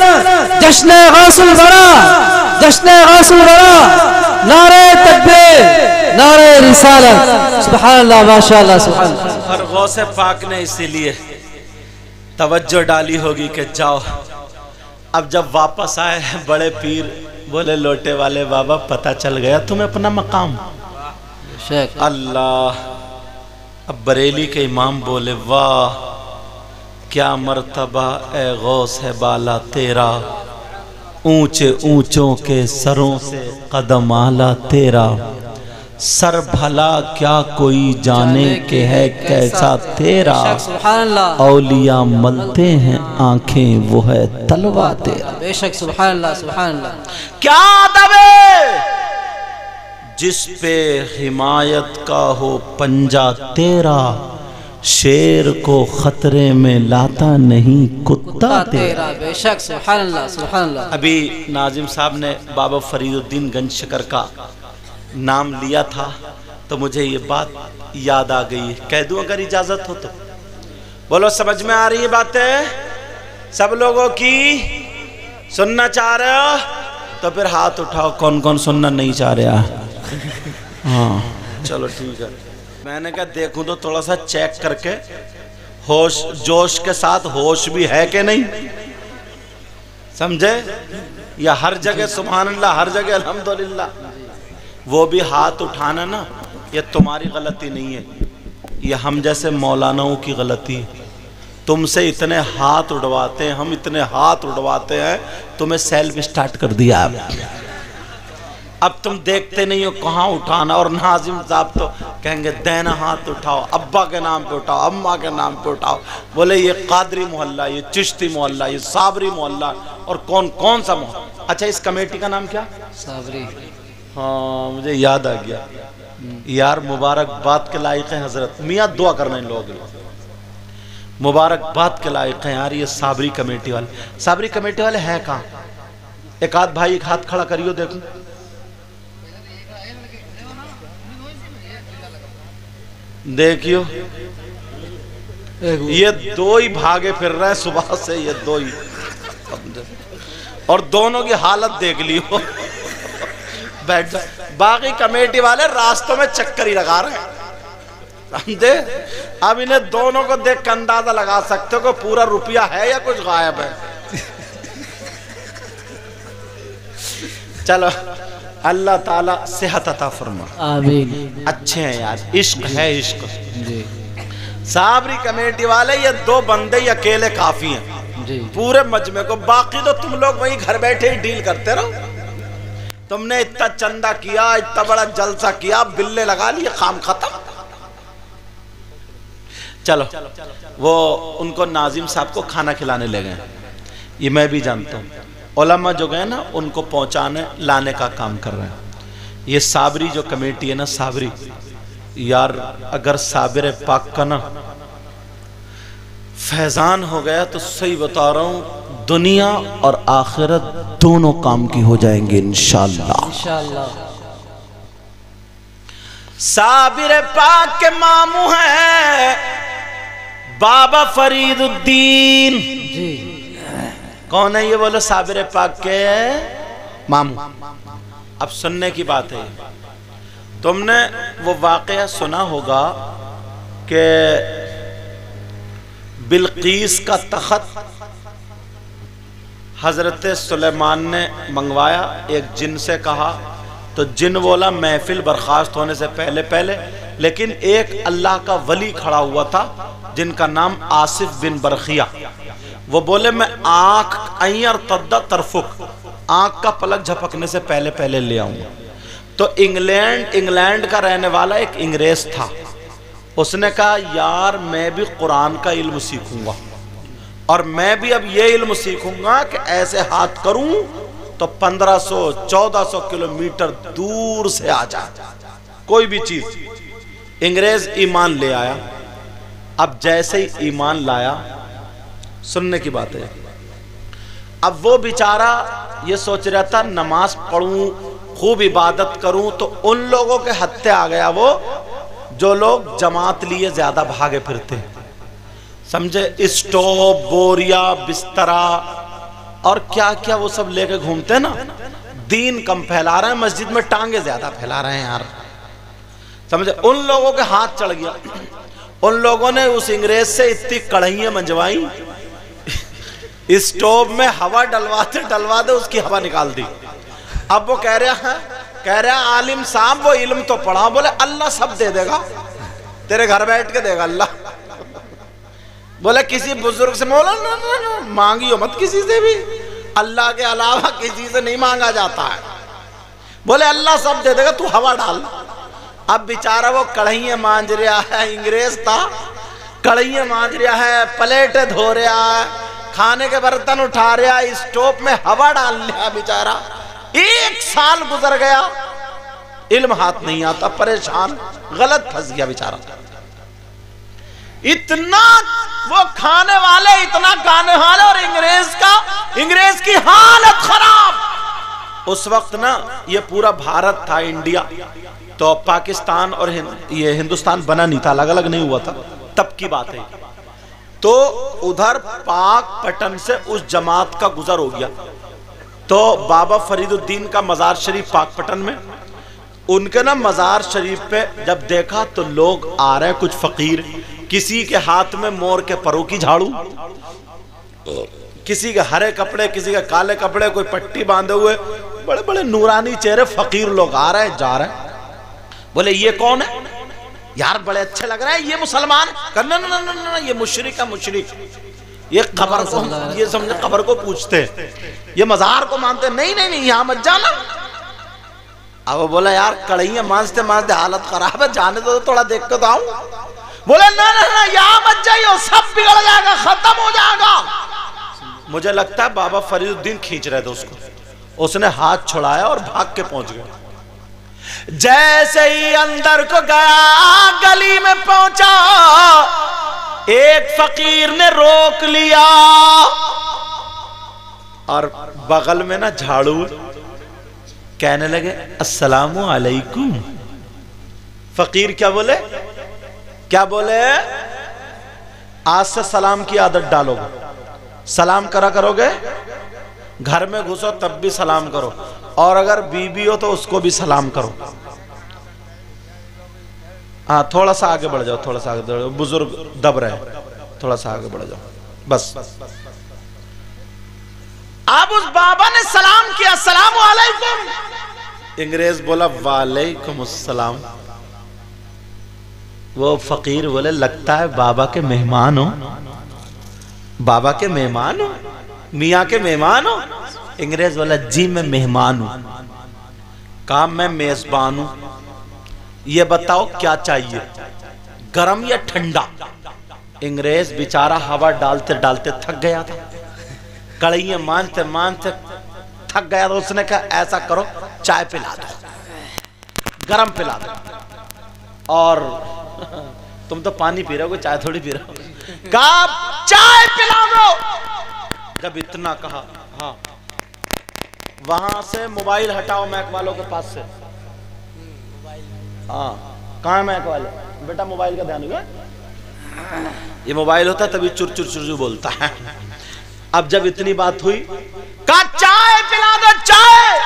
जश्न गौसुल बरा, जश्न गौसुल बरा, नारे तकबीर, नारे रिसालत। सुभान अल्लाह, माशाअल्लाह, सुभान अल्लाह। और गौसे पाक ने इसीलिए तवज्जो डाली होगी कि जाओ। अब जब वापस आए बड़े पीर बोले लोटे वाले बाबा पता चल गया तुम्हें अपना मकाम। अल्लाह। अब बरेली के इमाम बोले वाह क्या मर्तबा ए गौस है बाला तेरा, ऊंचे ऊंचों के सरों से कदम आला तेरा। सर भला क्या कोई जाने के है कैसा तेरा, औलिया मलते हैं आंखें वो है तलवा तेरा। बेशक सुभान अल्लाह, सुभान अल्लाह। क्या दबे जिस पे हिमायत का हो पंजा तेरा, शेर को खतरे में लाता नहीं कुत्ता तेरा। बेशक सुभान अल्लाह, सुभान अल्लाह। अभी नाजिम साहब ने बाबा फरीदुद्दीन गंज शकर का नाम लिया था तो मुझे ये बात याद आ गई, कह दूं अगर इजाजत हो तो? बोलो समझ में आ रही है बातें सब लोगों की? सुनना चाह रहे हो तो फिर हाथ उठाओ, कौन कौन सुनना नहीं चाह रहा? हाँ चलो ठीक है। मैंने कहा देखूं तो थोड़ा सा चेक करके होश जोश के साथ होश भी है कि नहीं, समझे? या हर जगह सुभान अल्लाह, हर जगह अल्हम्दुलिल्लाह। वो भी हाथ उठाना ना ये तुम्हारी गलती नहीं है, ये हम जैसे मौलानाओं की गलती है। तुमसे इतने हाथ उड़वाते हैं, हम इतने हाथ उड़वाते हैं, तुम्हें सेल्फ स्टार्ट कर दिया। अब तुम देखते नहीं हो कहाँ उठाना। और नाजिम साहब तो कहेंगे देना हाथ उठाओ, अब्बा के नाम पे उठाओ, अम्मा के नाम पे उठाओ। बोले ये कादरी मोहल्ला, ये चिश्ती मोहल्ला, ये साबरी मोहल्ला, और कौन कौन सा मोहल्ला। अच्छा इस कमेटी का नाम क्या? साबरी। हाँ मुझे याद आ गया यार, मुबारकबाद के लायक है हजरत। मियाँ दुआ करना इन लोगों के लिए, मुबारकबाद के लायक है यार ये साबरी कमेटी वाले। साबरी कमेटी वाले हैं कहाँ? एक आध भाई एक हाथ खड़ा करियो देखो। देखियो ये दो ही भागे फिर रहे हैं सुबह से, ये दो ही, और दोनों की हालत देख लियो। बैठ जा। बाकी कमेटी वाले रास्तों में चक्कर ही लगा रहे हैं, समझे? अब इन्हें दोनों को देख कर अंदाजा लगा सकते हो कि पूरा रुपया है या कुछ गायब है। चलो अल्लाह ताला सेहत अता फरमा, आमीन। अच्छे हैं यार, इश्क है इश्क जी। साबरी कमेटी वाले ये दो बंदे ही अकेले काफी हैं जी पूरे मजमे को, बाकी तो तुम लोग वहीं घर बैठे ही डील करते रहो। तुमने इतना चंदा किया, इतना बड़ा जलसा किया, बिल्ले लगा लिए, काम खत्म। चलो वो उनको नाजिम साहब को खाना खिलाने ले गए, ये मैं भी जानता हूँ। उलमा जो गए ना उनको पहुँचाने लाने का काम कर रहे हैं। ये साबरी जो कमेटी है ना, साबरी यार, अगर साबिर पाक का ना फैजान हो गया तो सही बता रहा हूँ दुनिया और आखिरत दोनों काम की हो जाएंगे इंशाअल्लाह। साबिर पाक के मामू हैं बाबा फरीदुद्दीन। कौन है ये बोलो? साबिर पाक के मामू। अब सुनने की बात है, तुमने वो वाकया सुना होगा कि बिल्कीस का तख्त हजरत सुलेमान ने मंगवाया, एक जिन से कहा तो जिन बोला महफिल बर्खास्त होने से पहले पहले, लेकिन एक अल्लाह का वली खड़ा हुआ था जिनका नाम आसिफ बिन बरखिया, वो बोले मैं आंख अय्यर तद्दा तरफुक, आंख का पलक झपकने से पहले पहले ले आऊंगा। तो इंग्लैंड का रहने वाला एक अंग्रेज था, उसने कहा यार मैं भी कुरान का इल्म सीखूंगा और मैं भी अब ये इल्म सीखूंगा कि ऐसे हाथ करूं तो 1500-1400 किलोमीटर दूर से आ जाए कोई भी चीज। अंग्रेज ईमान ले आया। अब जैसे ही ईमान लाया, सुनने की बात है, अब वो बेचारा ये सोच रहा था नमाज पढ़ूं, खूब इबादत करूं, तो उन लोगों के हत्थे आ गया वो जो लोग जमात लिए ज्यादा भागे फिरते हैं, समझे, स्टोव, बोरिया, बिस्तरा और क्या क्या वो सब लेके घूमते हैं ना। दीन कम फैला रहे हैं, मस्जिद में टांगे ज्यादा फैला रहे हैं यार, समझे। उन लोगों के हाथ चढ़ गया। उन लोगों ने उस अंग्रेज से इतनी कढ़ाइयां मंजवाई, स्टोव में हवा डलवाते डलवाते उसकी हवा निकाल दी। अब वो कह रहा आलिम साहब वो इल्म तो पढ़ा, बोले अल्लाह सब दे देगा, तेरे घर बैठ के देगा अल्लाह। बोले किसी बुजुर्ग से बोला ना मांगियो मत किसी से भी, अल्लाह के अलावा किसी से नहीं मांगा जाता है। बोले अल्लाह सब दे देगा, तू हवा डाल। अब बेचारा वो कढ़ाइयां मांज रहा है, अंग्रेज था, कढ़ाइयां मांज रहा है, प्लेटें धो रहा है, खाने के बर्तन उठा रहा, स्टोव में हवा डाल लिया बेचारा। 1 साल गुजर गया, इल्म हाथ नहीं आता, परेशान, गलत फंस गया बेचारा। इतना वो खाने वाले, इतना गाने वाले, और अंग्रेज की हालत खराब। उस वक्त ना ये पूरा भारत था, इंडिया, तो पाकिस्तान और ये हिंदुस्तान बना नहीं था, अलग अलग नहीं हुआ था, तब की बात है। तो उधर पाक पटन से उस जमात का गुजर हो गया। तो बाबा फरीदुद्दीन का मजार शरीफ पाक पटन में, उनके ना मजार शरीफ पे जब देखा तो लोग आ रहे हैं, कुछ फकीर, किसी के हाथ में मोर के परों की झाड़ू, किसी के हरे कपड़े, किसी के काले कपड़े, कोई पट्टी बांधे हुए, बड़े बड़े नूरानी चेहरे फकीर लोग आ रहे हैं, जा रहे हैं। बोले ये कौन है यार, बड़े अच्छे लग रहे हैं, ये मुसलमान? करना ना, ये मुशरिक है, मुशरिक, ये कब्र को, ये समझे कब्र को पूछते हैं, ये मजार को मानते। नहीं नहीं नहीं, यहाँ मत जाना। अब वो बोला यार कढ़ाइयां मांजते मांजते हालत खराब है, जाने दो, थोड़ा देख के तो आऊं। बोले ना ना ना, यहाँ मत जाइयो, सब बिगड़ जाएगा, खत्म हो जाएगा। मुझे लगता है बाबा फरीदुद्दीन खींच रहे थे उसको, उसने हाथ छुड़ाया और भाग के पहुंच गया। जैसे ही अंदर को गया, गली में पहुंचा, एक फकीर ने रोक लिया और बगल में ना झाड़ू, कहने लगे अस्सलामु अलैकुम। फकीर क्या बोले, क्या बोले? आज से सलाम की आदत डालोगे, सलाम करा करोगे, घर में घुसो तब भी सलाम करो, और अगर बीबी हो तो उसको भी सलाम करो। हाँ, थोड़ा सा आगे बढ़ जाओ, थोड़ा सा आगे बढ़ जाओ, बुजुर्ग दब रहे, थोड़ा सा आगे बढ़ जाओ, बस। अब उस बाबा ने सलाम किया, अस्सलामु अलैकुम। अंग्रेज बोला वालेकुम अस्सलाम। वो फकीर बोले लगता है बाबा के मेहमान हो, बाबा के मेहमान हो, मियाँ के मेहमान हो। अंग्रेज बोला जी मैं मेहमान हूं। कहा मैं मेजबान हूं, ये बताओ क्या चाहिए, गरम या ठंडा? अंग्रेज बेचारा हवा डालते डालते थक गया था, कढ़ाइयां मांजते मांजते थक गया, तो उसने कहा ऐसा करो चाय पिला दो, गरम पिला दो। और तुम तो पानी पी रहे हो, चाय थोड़ी पी रहे हो। कहा चाय पिला दो। जब इतना कहा, हाँ वहां से मोबाइल हटाओ मैक वालों के पास से, हाँ कहाँ है माइक वाले? बेटा मोबाइल का ध्यान होगा, ये मोबाइल होता तभी चुर चुर चुर बोलता है। अब जब इतनी बात हुई, कहा चाय पिला दो चाय।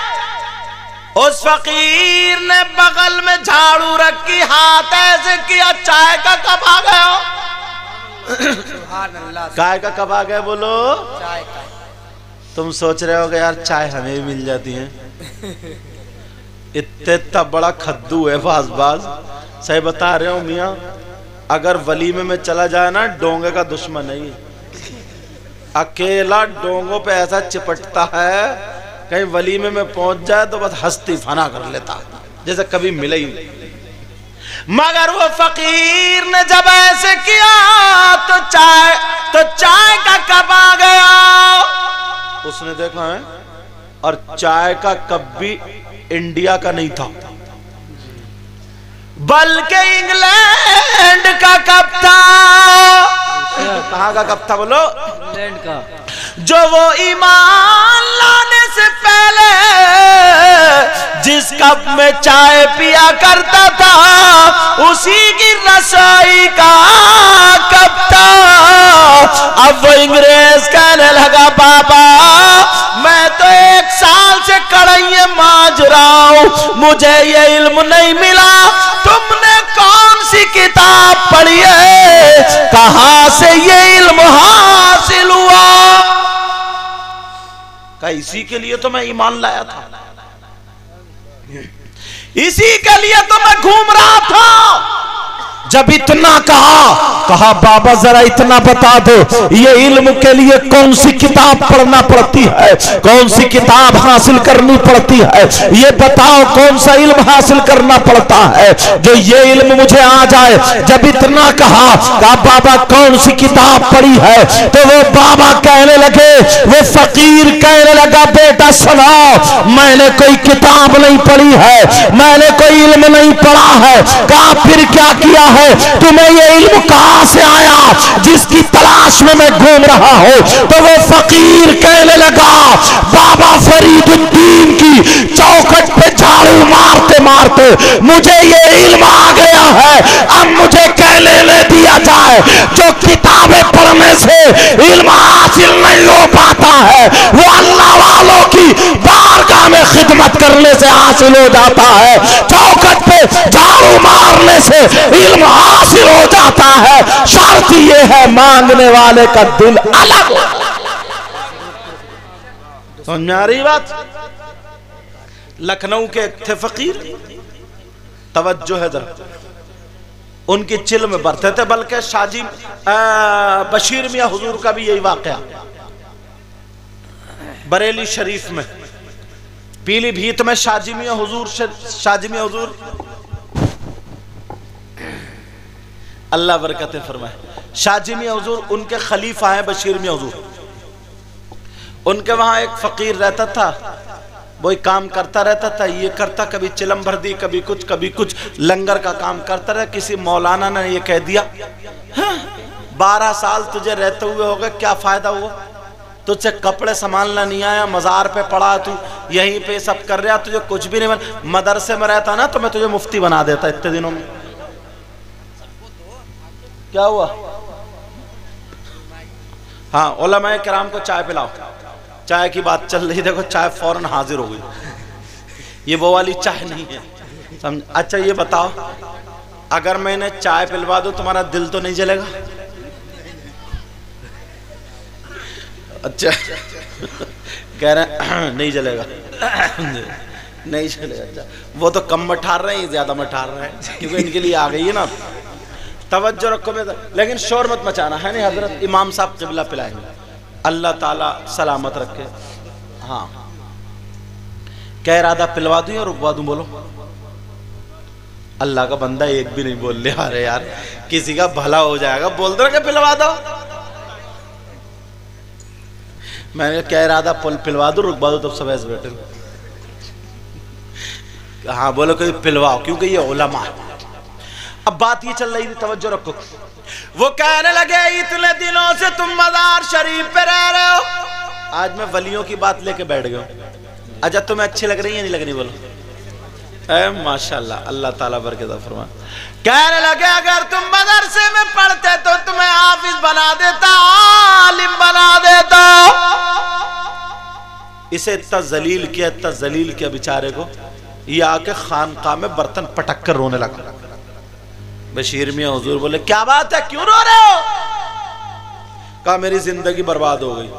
उस फकीर ने बगल में झाड़ू रखी, हाथ ऐसे किया, चाय का कप आ गया। काय का कब आ गया बोलो? चाय का। तुम सोच रहे होगे यार चाय हमें भी मिल जाती है। इतना बड़ा खद्दू है बाज। सही बता रहे हो मियाँ, अगर वलीमे में चला जाए ना, डोंगे का दुश्मन नहीं है, अकेला डोंगों पे ऐसा चिपटता है, कहीं वलीमे में पहुंच जाए तो बस हस्ती फना कर लेता, जैसे कभी मिले ही नहीं। मगर वो फकीर ने जब ऐसे किया तो चाय का कप आ गया। उसने देखा है, और चाय का कप भी इंडिया का नहीं था, बल्कि इंग्लैंड का कप था। कहाँ का कप था बोलो? इंग्लैंड का। जो वो ईमान लाने से पहले जिस कप में चाय पिया करता था, उसी की रसोई का कप था। अब वो अंग्रेज कहने लगा, बाबा मैं तो 1 साल से कढ़ाई मांज रहा हूं, मुझे ये इल्म नहीं मिला, तुमने कौन सी किताब पढ़ी है, कहां से ये इल्म हासिल हुआ? कहा इसी के लिए तो मैं ईमान लाया था, इसी के लिए तो मैं घूम रहा था। जब इतना कहा बाबा जरा इतना बता दो, ये इल्म के लिए कौन सी किताब पढ़ना पड़ती है, कौन सी किताब हासिल करनी पड़ती है, ये बताओ कौन सा इल्म हासिल करना पड़ता है जो ये इल्म मुझे आ जाए। जब इतना कहा बाबा कौन सी किताब पढ़ी है, तो वो बाबा कहने लगे, वो फकीर कहने लगा, बेटा सुनो, मैंने कोई किताब नहीं पढ़ी है, मैंने कोई इल्म नहीं पढ़ा है। कहा फिर क्या किया है, तुम्हें ये इल्म कहां से आया जिसकी तलाश में मैं घूम रहा हूं? तो वो फकीर कहने लगा, बाबा फरीदुद्दीन की चौखट पे झाड़ू मारते मारते मुझे ये इल्म आ गया है। अब मुझे कह लेने दिया जाए, जो किताबें पढ़ने से इल्म हासिल नहीं हो पाता है, वो अल्लाह वालों की बारगाह में खिदमत करने से हासिल हो जाता है। चौखट पे झाड़ू मारने से इल्म हासिल हो जाता है। शर्त ये है, मांगने वाले का दिल अलग। समझ में आ रही बात? लखनऊ के एक थे फकीर, तवज्जो है जरा, उनकी चिल में बरते थे, बल्कि शाजी बशीर मियां हुजूर का भी यही वाकया, बरेली शरीफ में, पीलीभीत में शाजी मियां हुजूर अल्लाह बरकत फरमाए, शाजी मियां हुजूर उनके खलीफा हैं बशीर मियां हुजूर। उनके वहां एक फकीर रहता था, वो काम करता रहता था, ये करता, कभी चिलम भर दी, कभी कुछ लंगर का काम करता रहा। किसी मौलाना ने ये कह दिया, 12 साल तुझे रहते हुए हो गए, क्या फायदा हुआ, तुझसे कपड़े संभालना नहीं आया, मजार पे पड़ा, तू यहीं पे सब कर रहा, तुझे कुछ भी नहीं। मदरसे में रहता ना तो मैं तुझे मुफ्ती बना देता इतने दिनों में। क्या हुआ? हाँ, उलमाए किराम को चाय पिलाओ, चाय की बात चल रही, देखो चाय फौरन हाजिर हो गई। ये वो वाली चाय नहीं है, समझ? अच्छा ये बताओ, अगर मैंने चाय पिलवा दूं तुम्हारा दिल तो नहीं जलेगा? अच्छा कह रहे नहीं जलेगा, नहीं जलेगा। अच्छा वो तो कम मठार रहे हैं, ज्यादा मठार रहे हैं, क्योंकि इनके लिए आ गई है ना। तवज्जो रखो बेटा, लेकिन शोर मत मचाना है नहीं। हजरत इमाम साहब क़िबला पिलाएंगे, अल्लाह ताला सलामत रखे। हाँ, क्या इरादा, पिलवा दूं या रुकवा दूं? बोलो। अल्लाह का बंदा एक भी नहीं बोल रहा। अरे यार किसी का भला हो जाएगा, बोल दो क्या पिलवा दो। मैंने क्या इरादा, पिलवा दो रुकवा दो, तब सब ऐसे बैठे। हाँ बोलो कोई पिलवाओ, क्योंकि ये उलमा। अब बात ये चल रही थी, तवज्जो रखो। वो कहने लगे, इतने दिनों से तुम मजार शरीफ पे रह रहे हो, आज मैं वलियों की बात लेके बैठ गया। अच्छा तुम्हें अच्छी लग रही है नहीं लग रही? बोलो। माशाल्लाह, अल्लाह ताला बरकत फरमा। कहने लगे अगर तुम मदरसे में पढ़ते तो तुम्हें हाफिज बना देता, आलिम बना देता। इसे इतना जलील किया, इतना जलील किया बेचारे को, ये आके खानकाह में बर्तन पटक कर रोने लगा। बशीर मियां हुजूर बोले क्या बात है, क्यों रो रहे हो? कहा मेरी जिंदगी बर्बाद हो गई,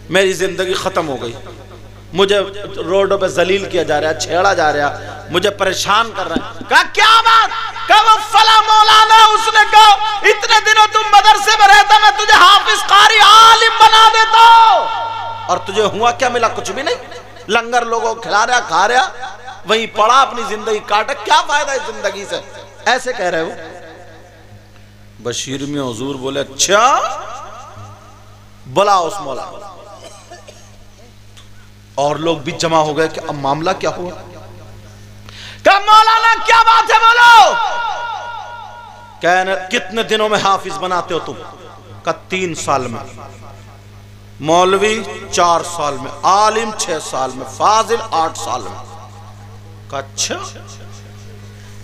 मेरी जिंदगी खत्म हो गई, मुझे रोडों पे जलील किया जा रहा है, छेड़ा जा रहा है, मुझे परेशान कर रहा है। कहा क्या बात? कहा वो फला मौलाना, उसने कहा इतने दिनों तुम मदरसे में रहता, मैं तुझे हाफिज कारी आलिम बना देता, और तुझे हुआ क्या? मिला कुछ भी नहीं, लंगर लोगों को खिला रहा, खा रहा, वहीं पड़ा, अपनी जिंदगी काटा, क्या फायदा इस जिंदगी से? ऐसे कह रहे हो। बशीर में हुजूर बोले अच्छा बुला उस मौलाना। और लोग भी जमा हो गए कि अब मामला क्या हुआ? क्या मौलाना क्या बात है, बोलो। कहने कितने दिनों में हाफिज बनाते हो तुम? का 3 साल में, मौलवी 4 साल में, आलिम 6 साल में, फाजिल 8 साल में। का अच्छा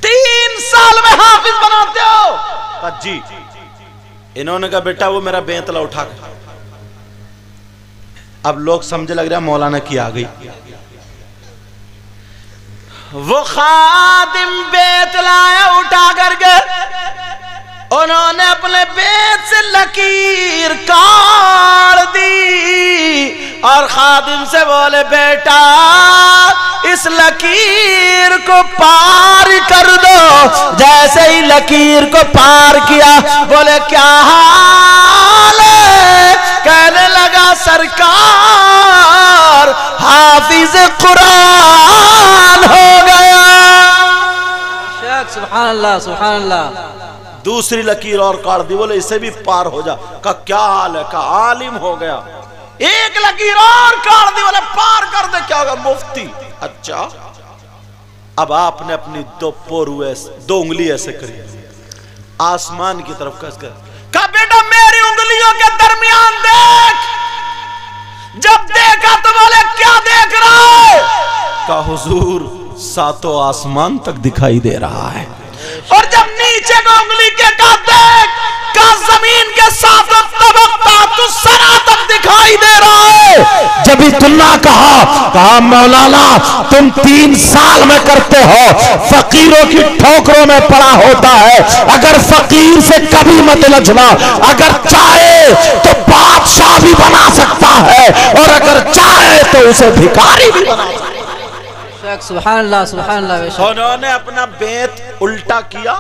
3 साल में हाफिज बनाते हो? का जी। इन्होंने कहा बेटा वो मेरा बेंतला उठा कर। अब लोग समझे लग रहा मौलाना की आ गई। वो खादिम बेतलाया उठा करके, उन्होंने अपने बेत से लकीर काट दी और खादिम से बोले बेटा इस लकीर को पार कर दो। जैसे ही लकीर को पार किया, बोले क्या हाल है? कहने लगा सरकार हाफिज कुरान हो गया। सुभान अल्लाह, सुभान अल्लाह। दूसरी लकीर और काट दी, बोले इसे भी पार हो जा। का क्या हाल है? का आलिम हो गया। एक लकीर और काट दी, बोले पार कर दे, क्या होगा? मुफ्ती। अच्छा अब आपने अपनी 2 उंगली ऐसे करी आसमान की तरफ कसकर, कहा बेटा मेरी उंगलियों के दरमियान देख। जब देखा तो बोले क्या देख रहा है? कहा हुजूर 7 आसमान तक दिखाई दे रहा है। और जब नीचे को उंगली के का देख, का जमीन के 7 सरा तक दिखाई दे रहा है। जब इतना कहा मौलाना तुम 3 साल में करते हो, फकीरों की ठोकरों में पड़ा होता है। अगर फकीर से कभी मत लजना, अगर चाहे तो बादशाह भी बना सकता है, और अगर चाहे तो उसे भिखारी भी बना सकता है। सुभान अल्लाह, सुभान अल्लाह। उन्होंने अपना बेत उल्टा किया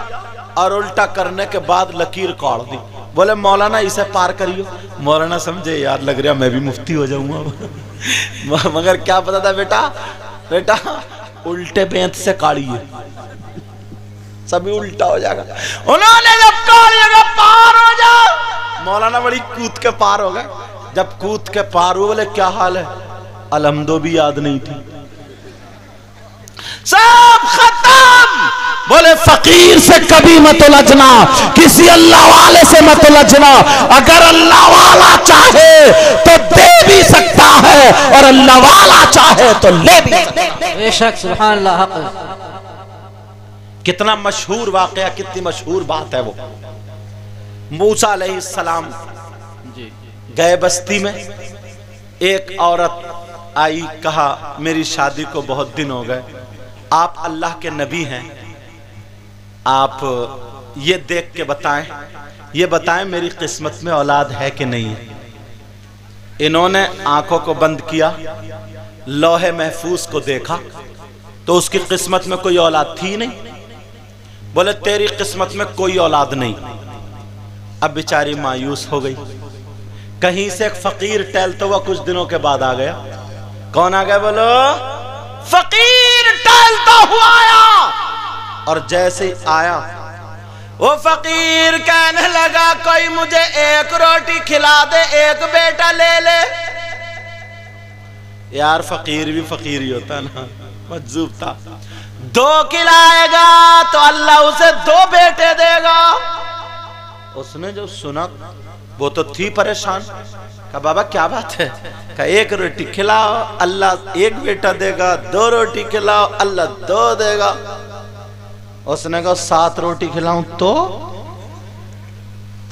और उल्टा करने के बाद लकीर काट दी। बोले मौलाना इसे पार करियो। मौलाना समझे यार लग रहा मैं भी मुफ्ती हो जाऊंगा। मगर क्या पता था बेटा, बेटा उल्टे बेत से काढ़िए, सभी उल्टा हो जाएगा। उन्होंने जब काढ़िएगा पार हो जा, मौलाना बड़ी कूद के पार हो गए। जब कूद के पार हुए, बोले क्या हाल है? अलहमदो भी याद नहीं थी, सब खत्म। बोले फकीर से कभी मत उलझना, किसी अल्लाह वाले से मत उलझना। अगर अल्लाह वाला चाहे तो दे भी सकता है, और अल्लाह वाला चाहे तो ले भी सकता है। बेशक सुभान अल्लाह। कितना मशहूर वाकया, कितनी मशहूर बात है वो। मूसा अलैहिस्सलाम गए बस्ती में, एक औरत आई, कहा मेरी शादी को बहुत दिन हो गए, आप अल्लाह के नबी हैं, आप ये देख के बताएं, ये बताएं मेरी किस्मत में औलाद है कि नहीं है। इन्होंने आंखों को बंद किया, लौहे महफूज को देखा तो उसकी किस्मत में कोई औलाद थी नहीं। बोले तेरी किस्मत में कोई औलाद नहीं। अब बेचारी मायूस हो गई। कहीं से एक फकीर टहलता हुआ कुछ दिनों के बाद आ गया। कौन आ गया? बोलो फकीर टहलता हुआ आया। और जैसे ही आया वो फकीर कहने लगा कोई मुझे 1 रोटी खिला दे, 1 बेटा ले ले। यार फकीर भी फकीर ही होता ना, मजबूर था। 2 खिलाएगा तो अल्लाह उसे 2 बेटे देगा। उसने जो सुना वो तो थी परेशान, कहा बाबा क्या बात है? कहा एक रोटी खिलाओ अल्लाह एक बेटा देगा, 2 रोटी खिलाओ अल्लाह 2 देगा। उसने कहा 7 रोटी खिलाऊं तो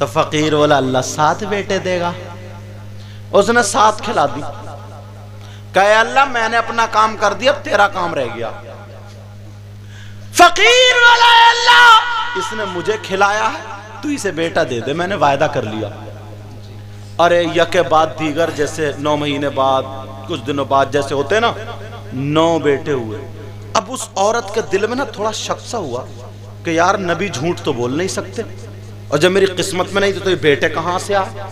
फकीर बोला अल्लाह 7 बेटे देगा। उसने 7 खिला दी। कहा अल्लाह मैंने अपना काम कर दिया, अब तेरा काम रह गया। फकीर वाला अल्लाह इसने मुझे खिलाया है, तू इसे बेटा दे दे, मैंने वायदा कर लिया। अरे यके बाद दीगर, जैसे 9 महीने बाद, कुछ दिनों बाद जैसे होते ना, 9 बेटे हुए। अब उस औरत के दिल में ना थोड़ा शक सा हुआ कि यार नबी झूठ तो बोल नहीं सकते, और जब मेरी किस्मत में नहीं तो ये बेटे कहां से आए?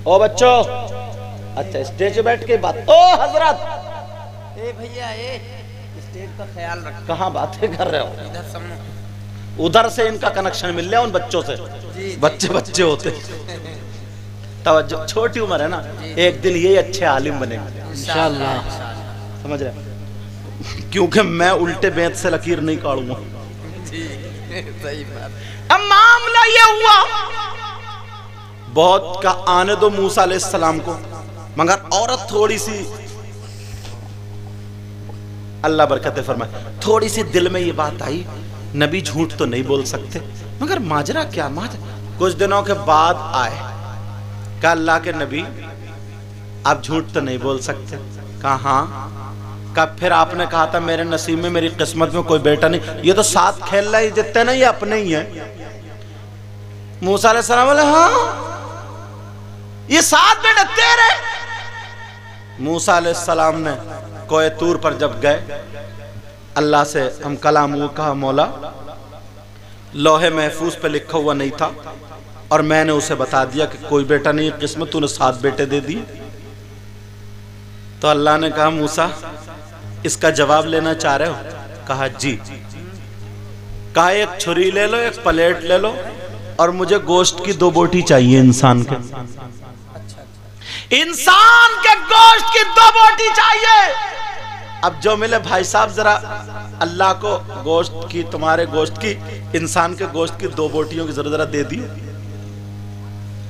ओ बच्चों, अच्छा स्टेज पे बैठ के बात। ओ हजरत, ए भैया ए स्टेज का ख्याल रख। कहाँ बातें कर रहे हो? इधर समझो, उधर से इनका कनेक्शन मिल रहा है उन बच्चों से। बच्चे बच्चे होते, तवज्जो, छोटी उम्र है ना, एक दिन ये अच्छे आलिम बनेंगे इंशाअल्लाह। समझ रहे? क्योंकि मैं उल्टे बेंत से लकीर नहीं काटूंगा। सही बात। अब मामला ये हुआ, बहुत का आने दो मूसा अलैहिस्सलाम को, मगर औरत थोड़ी सी, अल्लाह बरकत फरमाए, थोड़ी सी दिल में ये बात आई, नबी झूठ तो नहीं बोल सकते, मगर माजरा क्या? कुछ दिनों के बाद आए, कहा अल्लाह के नबी आप झूठ तो नहीं बोल सकते। कहा हाँ। कहा फिर आपने कहा था मेरे नसीब में, मेरी किस्मत में कोई बेटा नहीं, ये तो 7 खेल रहा ही जितने ना ये अपने ही है। मूसा अलैहिस्सलाम बोले हाँ ये 7 बेटे तेरे। मूसा अलैहिस्सलाम ने कोए तूर पर जब गए, अल्लाह से हम कलाम वो कहा, मौला लोहे महफूज पे लिखा हुआ नहीं था और मैंने उसे बता दिया कि कोई बेटा नहीं, किस्मत तूने 7 बेटे दे दिए। तो अल्लाह ने कहा मूसा इसका जवाब लेना चाह रहे हो? कहा जी। कहा एक छुरी ले लो, एक प्लेट ले लो, और मुझे गोश्त की 2 बोटी चाहिए इंसान के। इंसान के गोश्त की 2 बोटी चाहिए। अब जो मिले भाई साहब, जरा अल्लाह को गोश्त की, तुम्हारे गोश्त की, इंसान के गोश्त की 2 बोटियों की जरा दे दिए।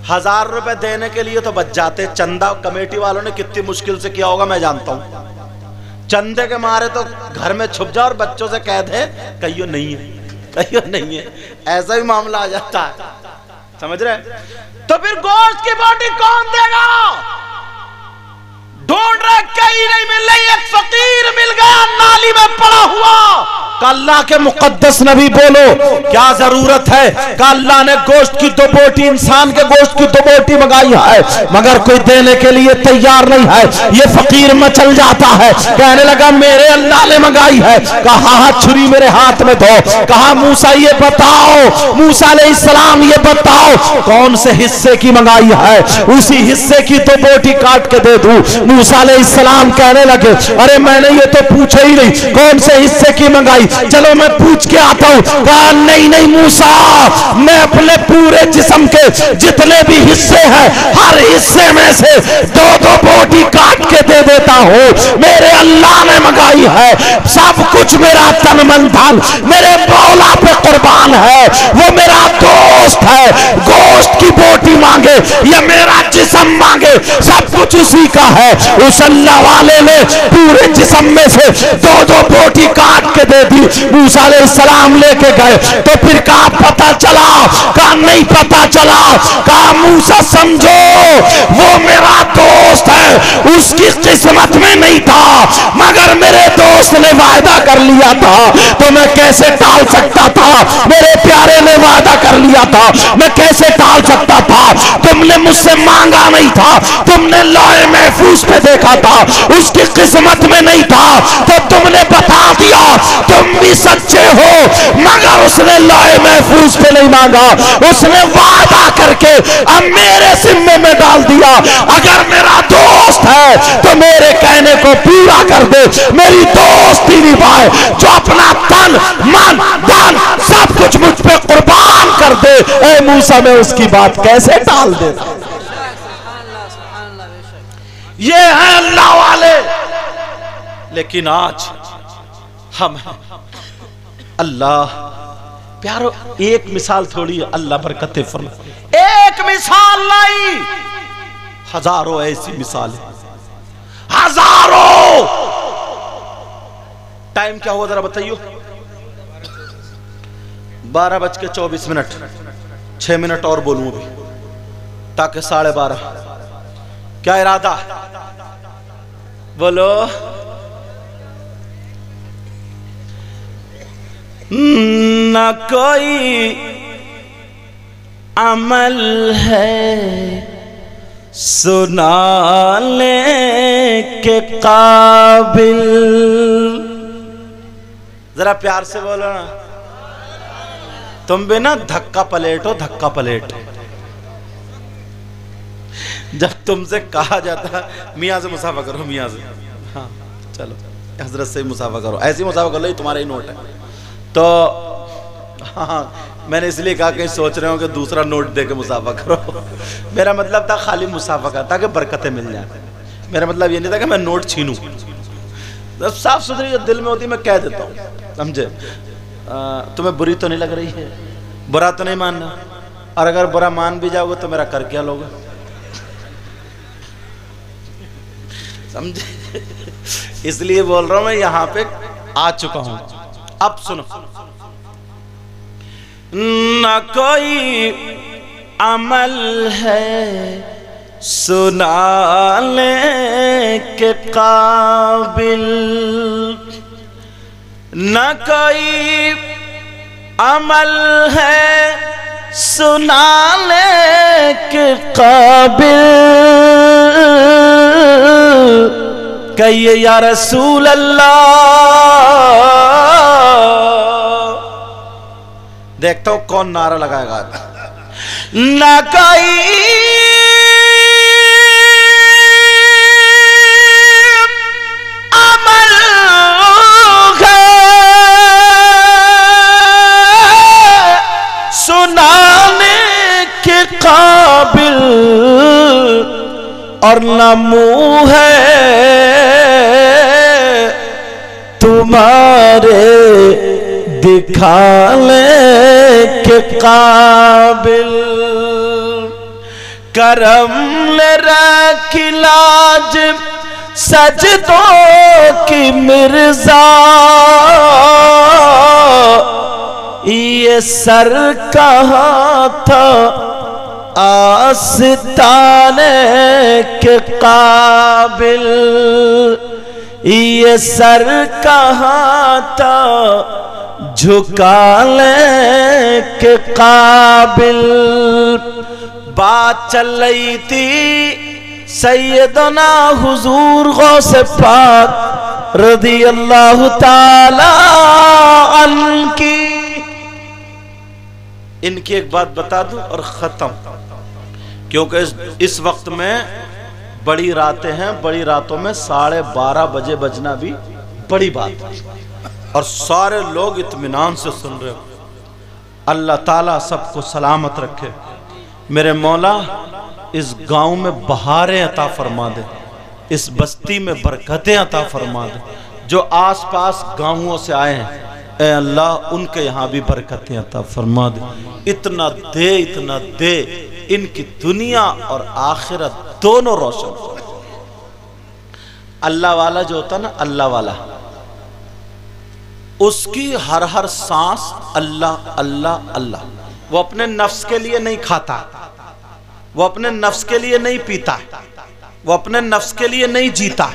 1000 रुपए देने के लिए तो बच जाते। चंदा कमेटी वालों ने कितनी मुश्किल से किया होगा मैं जानता हूं। चंदे के मारे तो घर में छुप जाओ और बच्चों से कह दे कहियो नहीं है, कहियो नहीं है, ऐसा भी मामला आ जाता है। समझ रहे? तो फिर गोश्त की बोटी कौन देगा? ढूंढ रहे, कहीं नहीं मिल रही। एक फकीर मिल गया नाली में पड़ा हुआ। अल्लाह के मुकद्दस नबी बोलो क्या जरूरत है? अल्लाह ने गोश्त की 2 बोटी, इंसान के गोश्त की 2 बोटी मंगाई है, मगर कोई देने के लिए तैयार नहीं है। ये फकीर मचल जाता है, कहने लगा मेरे अल्लाह ने मंगाई है। कहा हाँ, छुरी मेरे हाथ में दो। कहा मूसा ये बताओ, मूसा अलैहिस्सलाम ये बताओ कौन से हिस्से की मंगाई है, उसी हिस्से की 2 बोटी काट के दे दूं। मूसा अलैहिस्सलाम कहने लगे अरे मैंने ये तो पूछा ही नहीं कौन से हिस्से की मंगाई, चलो मैं पूछ के आता हूं। कहा नहीं नहीं मूसा, मैं अपने पूरे जिस्म के जितने भी हिस्से हैं हर हिस्से में से 2-2 बोटी काट के दे देता हूं। मेरे अल्लाह ने मंगाई है, सब कुछ मेरा तन मन धन मेरे मौला पे कुर्बान है। वो मेरा दोस्त है, गोश्त की बोटी मांगे या मेरा जिस्म मांगे, सब कुछ उसी का है। उस अल्लाह वाले ने पूरे जिस्म में से 2-2 बोटी काट के दे दी। मूसा अलैहिस्सलाम लेके गए तो फिर कहा पता चला? कहा नहीं पता चला। कहा मूसा समझो वो मेरा दोस्त है, उसकी किस्मत में नहीं था, मगर मेरे दोस्त ने वायदा कर लिया था तो मैं कैसे टाल सकता था? मेरे प्यारे ने वायदा कर लिया था, मैं कैसे टाल सकता था? तुमने मुझसे मांगा नहीं था, तुमने लौहे महफूज पे देखा था, उसकी किस्मत में नहीं था तो तुमने बता दिया तुम भी सच्चे हो, मगर उसने लौहे महफूज पे नहीं मांगा, उसने वादा करके अब मेरे जिम्मे में डाल दिया। अगर मेरा दोस्त है तो मेरे कहने को पूरा कर दे, मेरी दोस्ती निभाए, जो अपना तन मन धन सब कुछ मुझ पे कुर्बान कर दे। ए मूसा मैं उसकी बात कैसे टाल दे? ये है अल्लाह वाले। लेकिन आज हम अल्लाह प्यारो, एक मिसाल थोड़ी, अल्लाह बरकत फरमाए, एक मिसाल लाई हजारों ऐसी मिसालें, हजारों। टाइम क्या हुआ जरा बताइए? 12:24। 6 मिनट और बोलूं अभी, ताकि 12:30। क्या इरादा? बोलो। न कोई अमल है सुनाने के काबिल। जरा प्यार से बोलो ना। तुम भी ना धक्का पलेट हो, धक्का पलेट। जब तुमसे कहा जाता मियाँ से मुसाफा करो, मियाँ से, हाँ चलो हजरत से ही मुसाफा करो, ऐसे ही मुसाफा कर लो, ये तुम्हारा ही नोट है। तो हाँ, मैंने इसलिए कहा कि सोच रहे हो कि दूसरा नोट दे के मुसाफा करो। मेरा मतलब था खाली मुसाफा का, ताकि बरकतें मिल जाए। मेरा मतलब ये नहीं था कि मैं नोट छीनूं। तो साफ सुथरी जो दिल में होती मैं कह देता हूँ, समझे? तुम्हें बुरी तो नहीं लग रही है? बुरा तो नहीं मानना? और अगर बुरा मान भी जाओगे तो मेरा कर क्या लोगे? समझे? इसलिए बोल रहा हूं मैं, यहां पे आ चुका हूं। अब सुनो। न कोई अमल है सुनाने के काबिल, न कोई अमल है सुनाने के काबिल। कहिए या रसूल अल्लाह। देखता हूं कौन नारा लगाएगा। न कोई अमल है सुनाने के काबिल, और न मुंह है तुम्हारे दिखाने के काबिल। करम ले रखी लाज सजदों की मिर्जा, ये सर कहाँ था आस्ताने के काबिल, ये सर कहाँ था झुकाने के काबिल। बात चल रही थी सैयदना हुजूर गौसे पाक रज़ी अल्लाह ताला अन्की। इनकी एक बात बता दूं और खत्म, क्योंकि इस वक्त में बड़ी रातें हैं। बड़ी रातों में 12:30 बजे बजना भी बड़ी बात है, और सारे लोग इत्मीनान से सुन रहे हो। अल्लाह ताला सबको सलामत रखे। मेरे मौला इस गांव में बहारें अता फरमा दे, इस बस्ती में बरकतें अता फरमा दे। जो आसपास गांवों से आए हैं, ए अल्लाह उनके यहाँ भी बरकतें अता फरमा दे। इतना दे, इतना दे, इनकी दुनिया और आखिरत दोनों रोशन हो। अल्लाह वाला जो होता ना, अल्लाह वाला, उसकी हर हर सांस अल्लाह अल्लाह अल्लाह। वो अपने नफ्स के लिए नहीं खाता, वो अपने नफ्स के लिए नहीं पीता, वो अपने नफ्स के लिए नहीं जीता,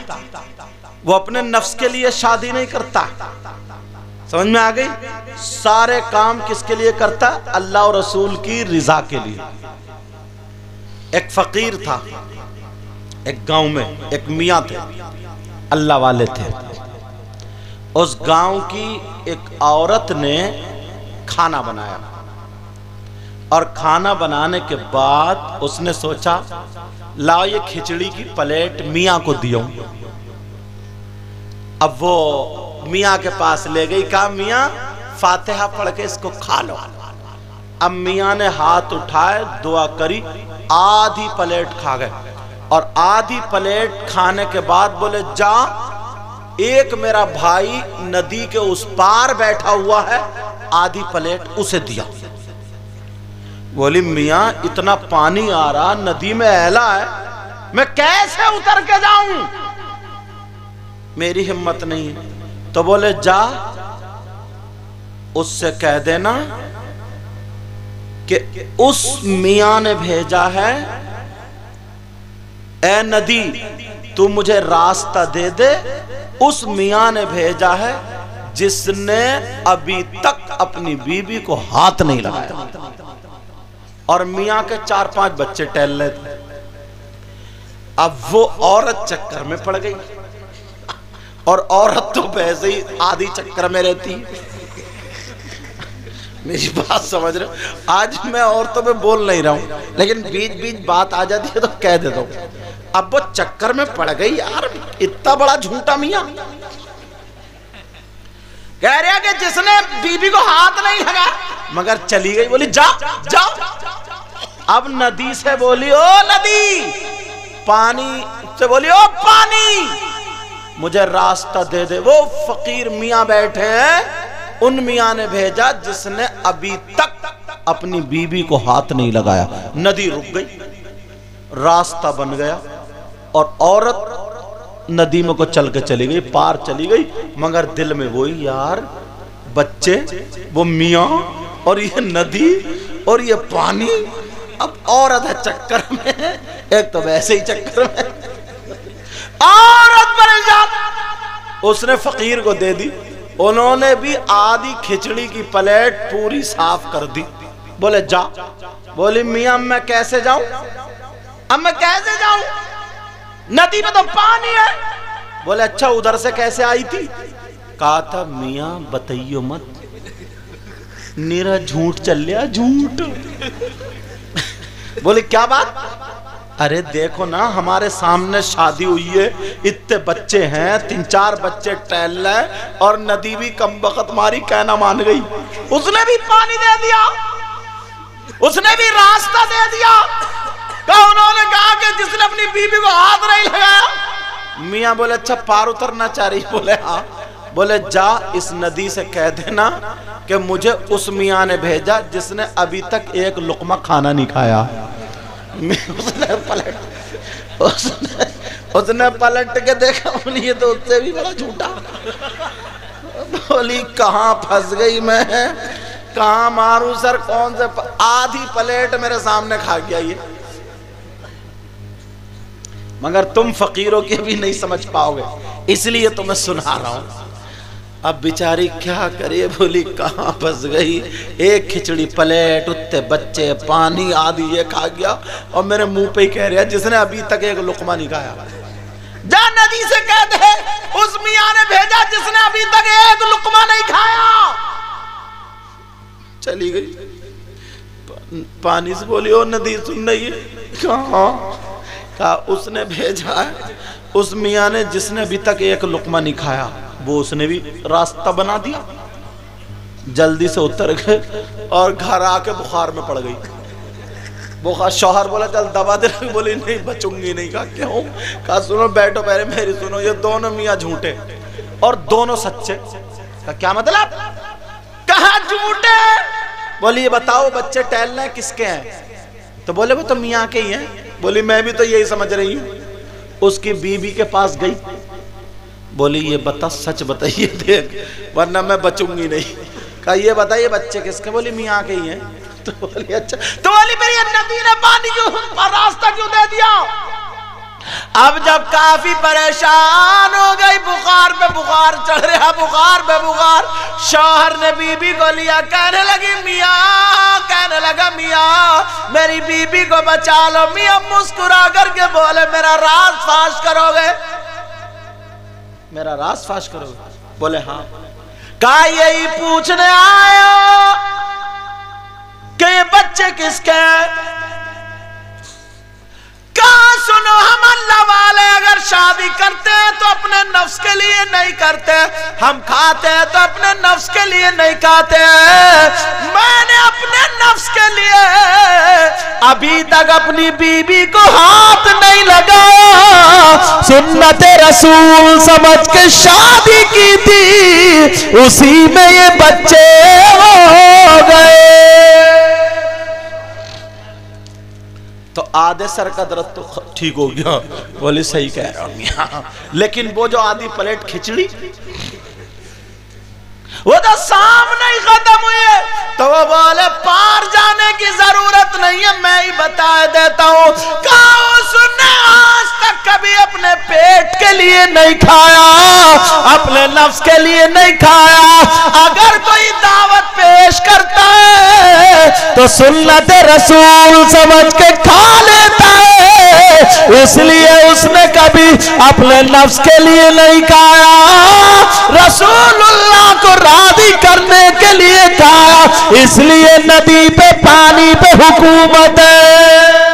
वो अपने नफ्स के लिए शादी नहीं करता। समझ में आ गई? सारे काम किसके लिए करता? अल्लाह और रसूल की रिजा के लिए। एक फकीर था एक गांव में, एक मियाँ थे, अल्लाह वाले थे। उस गांव की एक औरत ने खाना बनाया, और खाना बनाने के बाद उसने सोचा लाओ ये खिचड़ी की प्लेट मियाँ को दियो। अब वो मियाँ के पास ले गई, कहा मियाँ फातिहा पढ़ के इसको खा लो। अब मियाँ ने हाथ उठाए, दुआ करी, आधी प्लेट खा गए। और आधी प्लेट खाने के बाद बोले जा, एक मेरा भाई नदी के उस पार बैठा हुआ है, आधी प्लेट उसे दिया। बोली मियाँ इतना पानी आ रहा, नदी में ऐला है, मैं कैसे उतर के जाऊं, मेरी हिम्मत नहीं है। तो बोले जा उससे कह देना कि उस मियां ने भेजा है, ए नदी तू मुझे रास्ता दे दे, उस मियां ने भेजा है जिसने अभी तक अपनी बीवी को हाथ नहीं लगाया। और मियां के 4-5 बच्चे टहल रहे थे। अब वो औरत चक्कर में पड़ गई, और औरत तो वैसे ही आधी चक्कर में रहती है। मेरी बात समझ रहे हो? आज मैं औरतों में बोल नहीं रहा हूं, लेकिन बीच बीच बात आ जाती है तो कह देता हूं। अब वो चक्कर में पड़ गई यार, इतना बड़ा झूठा मियां कह रहा कि जिसने बीबी को हाथ नहीं लगा, मगर चली गई। बोली जा जा। अब नदी से बोली ओ नदी, पानी से बोली ओ पानी, मुझे रास्ता दे दे। वो फकीर मियां बैठे हैं, उन मियां ने भेजा जिसने अभी तक अपनी बीबी को हाथ नहीं लगाया। नदी रुक गई, रास्ता बन गया, और औरत नदी में को चल के चली गई, पार चली गई। मगर दिल में वही यार, बच्चे, वो मियां, और ये नदी, और ये पानी। अब औरत है चक्कर में, एक तो वैसे ही चक्कर में, औरत परेशान। उसने फकीर को दे दी, उन्होंने भी आधी खिचड़ी की प्लेट पूरी साफ कर दी। बोले जा। बोली मियां मैं कैसे जाऊं, अब मैं कैसे जाऊं, नदी में तो पानी है। बोले अच्छा उधर से कैसे आई थी? कहा था मियां बताइयो मत, निरा झूठ चल लिया, झूठ। बोले क्या बात? अरे देखो ना, हमारे सामने शादी हुई है, इतने बच्चे हैं, 3-4 बच्चे टहल रहे, और नदी भी कम बखत मारी कहना मान गई। उसने भी पानी दे दिया, उसने भी रास्ता दे दिया। उन्होंने कहा कि जिसने अपनी बीबी को हाथ नहीं लगाया। मियां बोले अच्छा पार उतरना चाह रही? बोले हाँ। बोले जा इस नदी से कह देना कि मुझे उस मियां ने भेजा जिसने अभी तक एक लुकमा खाना नहीं खाया। उसने पलट के देखा, बोली ये तो उससे भी बड़ा झूठा। बोली कहाँ फंस गई मैं, कहाँ मारूं सर, कौन से आधी प्लेट मेरे सामने खा गया ये। मगर तुम फकीरों की भी नहीं समझ पाओगे, इसलिए तो मैं सुना रहा हूं। अब बेचारी क्या करे, बोली कहाँ फंस गई, एक खिचड़ी प्लेट, उत्ते बच्चे, पानी, आदि ये खा गया, और मेरे मुंह पे ही कह रहा जिसने अभी तक एक लुकमा नहीं खाया। जा नदी से कह दे उस मियां ने भेजा जिसने अभी तक एक लुकमा नहीं खाया। चली गई। पानी से बोली ओ नदी सुन रही है? कहा उसने भेजा है उस मियां ने जिसने अभी तक एक लुकमा नहीं खाया, वो उसने भी रास्ता बना दिया। जल्दी से उतर गए और घर आके बुखार में पड़ गई। बुखार, शौहर बोला चल दवा दे, बोली नहीं बचूंगी नहीं। कहा क्यों? कहा सुनो बैठो पहले मेरी सुनो, ये दोनों मियां झूठे और दोनों सच्चे। का क्या मतलब? कहा झूठे। बोली ये बताओ बच्चे टहलने किसके हैं? तो बोले वो तो मियां के ही हैं। बोली मैं भी तो यही समझ रही हूं। उसकी बीबी के पास गई, बोली ये बता, सच बताइए देख वरना मैं बचूंगी नहीं। कहा ये बताइए बच्चे किसके? बोली मियां के ही हैं। तो बोली अच्छा, तो बोली मेरी नदी ने पानी क्यों, रास्ता क्यों दे दिया? अब जब काफी परेशान हो गई, बुखार पे बुखार चढ़ रहा, बुखार पे बुखार, शौहर ने बीबी को लिया, कहने लगी मियां, कहने लगा मियां मेरी बीबी को बचा लो। मियां मुस्कुरा करके बोले मेरा राज फाश करोगे, मेरा राज फाश करोगे? बोले हाँ। कहा यही पूछने आयो कि ये बच्चे किसके हैं? कहा सुनो हम अल्लाह वाले अगर शादी करते हैं तो अपने नफ्स के लिए नहीं करते, हम खाते हैं तो अपने नफ्स के लिए नहीं खाते। मैंने अपने नफ्स के लिए अभी तक अपनी बीबी को हाथ नहीं लगाया, सुन्नत रसूल समझ के शादी की थी, उसी में ये बच्चे हो गए। तो आधे सर का दर्द तो ठीक हो गया। बोले सही कह रहा हूं, लेकिन वो जो आधी प्लेट खिचड़ी वो तो सामने ही खत्म हुई है, तो वो बोले पार जाने की जरूरत नहीं है, मैं ही बता देता हूं। कहा उसने आज तक कभी अपने पेट के लिए नहीं खाया, अपने नफ्स के लिए नहीं खाया। अगर कोई दावत पेश करता है तो सुन्नत रसूल समझ के खा लेता है, इसलिए उसने कभी अपने नफ्स के लिए नहीं खाया, रसूलुल्लाह को राजी करने के लिए खाया, इसलिए नदी पे पानी पे हुकूमत है।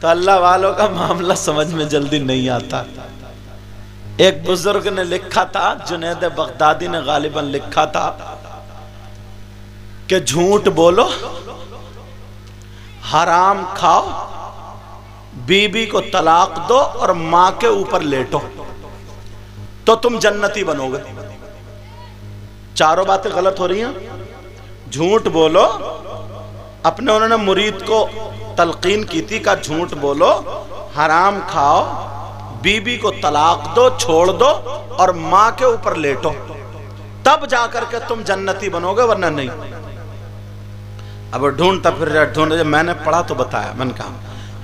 तो अल्लाह वालों का मामला समझ में जल्दी नहीं आता। एक बुजुर्ग ने लिखा था, जुनैद बगदादी ने गालिबन लिखा था कि झूठ बोलो, हराम खाओ, बीबी को तलाक दो और मां के ऊपर लेटो तो तुम जन्नती बनोगे। चारों बातें गलत हो रही हैं। झूठ बोलो, अपने उन्होंने मुरीद को तलकीन की थी का झूठ बोलो, हराम खाओ, बीबी को तलाक दो, छोड़ दो और मां के ऊपर लेटो, तब जाकर के तुम जन्नती बनोगे, वरना नहीं। अब ढूंढता फिर ढूंढ, मैंने पढ़ा तो बताया, मैंने कहा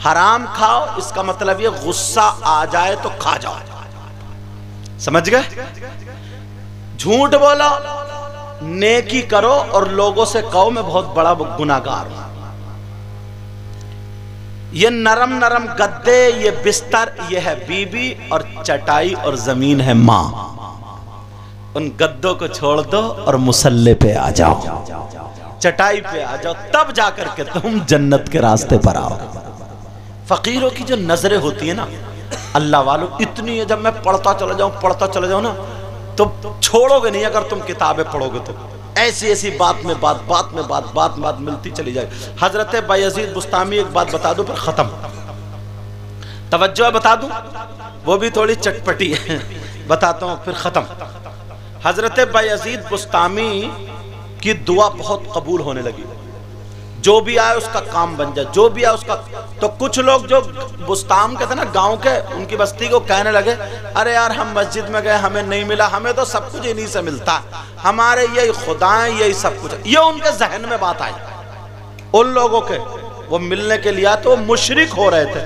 हराम खाओ इसका मतलब ये गुस्सा आ जाए तो खा जाओ, समझ गए। झूठ बोलो, नेकी करो और लोगों से कहो मैं बहुत बड़ा गुनाहगार हूं। ये नरम नरम गद्दे, ये बिस्तर, ये है बीबी और चटाई और जमीन है मां। उन गद्दों को छोड़ दो और मुसल्ले पे आ जाओ, चटाई पे आ जाओ, तब जाकर के तुम जन्नत के रास्ते पर आओ। फकीरों की जो नजरें होती है ना अल्लाह वालों, इतनी है, जब मैं पढ़ता चला जाऊं ना तो छोड़ोगे नहीं अगर तुम किताबें पढ़ोगे तो। ऐसी ऐसी बात में बात मिलती चली जाएगी। हजरत बायजीद बुस्तामी, एक बात बता दूं फिर खत्म, तवज्जो बता दूं, वो भी थोड़ी चटपटी है, बताता हूं फिर खत्म। हजरत बायजीद बुस्तामी की दुआ बहुत कबूल होने लगी, जो भी आए उसका काम बन जाए, जो भी आए उसका। तो कुछ लोग जो बुस्ताम के थे ना, गांव के, उनकी बस्ती को कहने लगे अरे यार हम मस्जिद में गए हमें नहीं मिला, हमें तो सब कुछ इन्हीं से मिलता, हमारे यही खुदाएं यही सब कुछ। ये उनके जहन में बात आई, उन लोगों के वो मिलने के लिए तो मुशरिक हो रहे थे।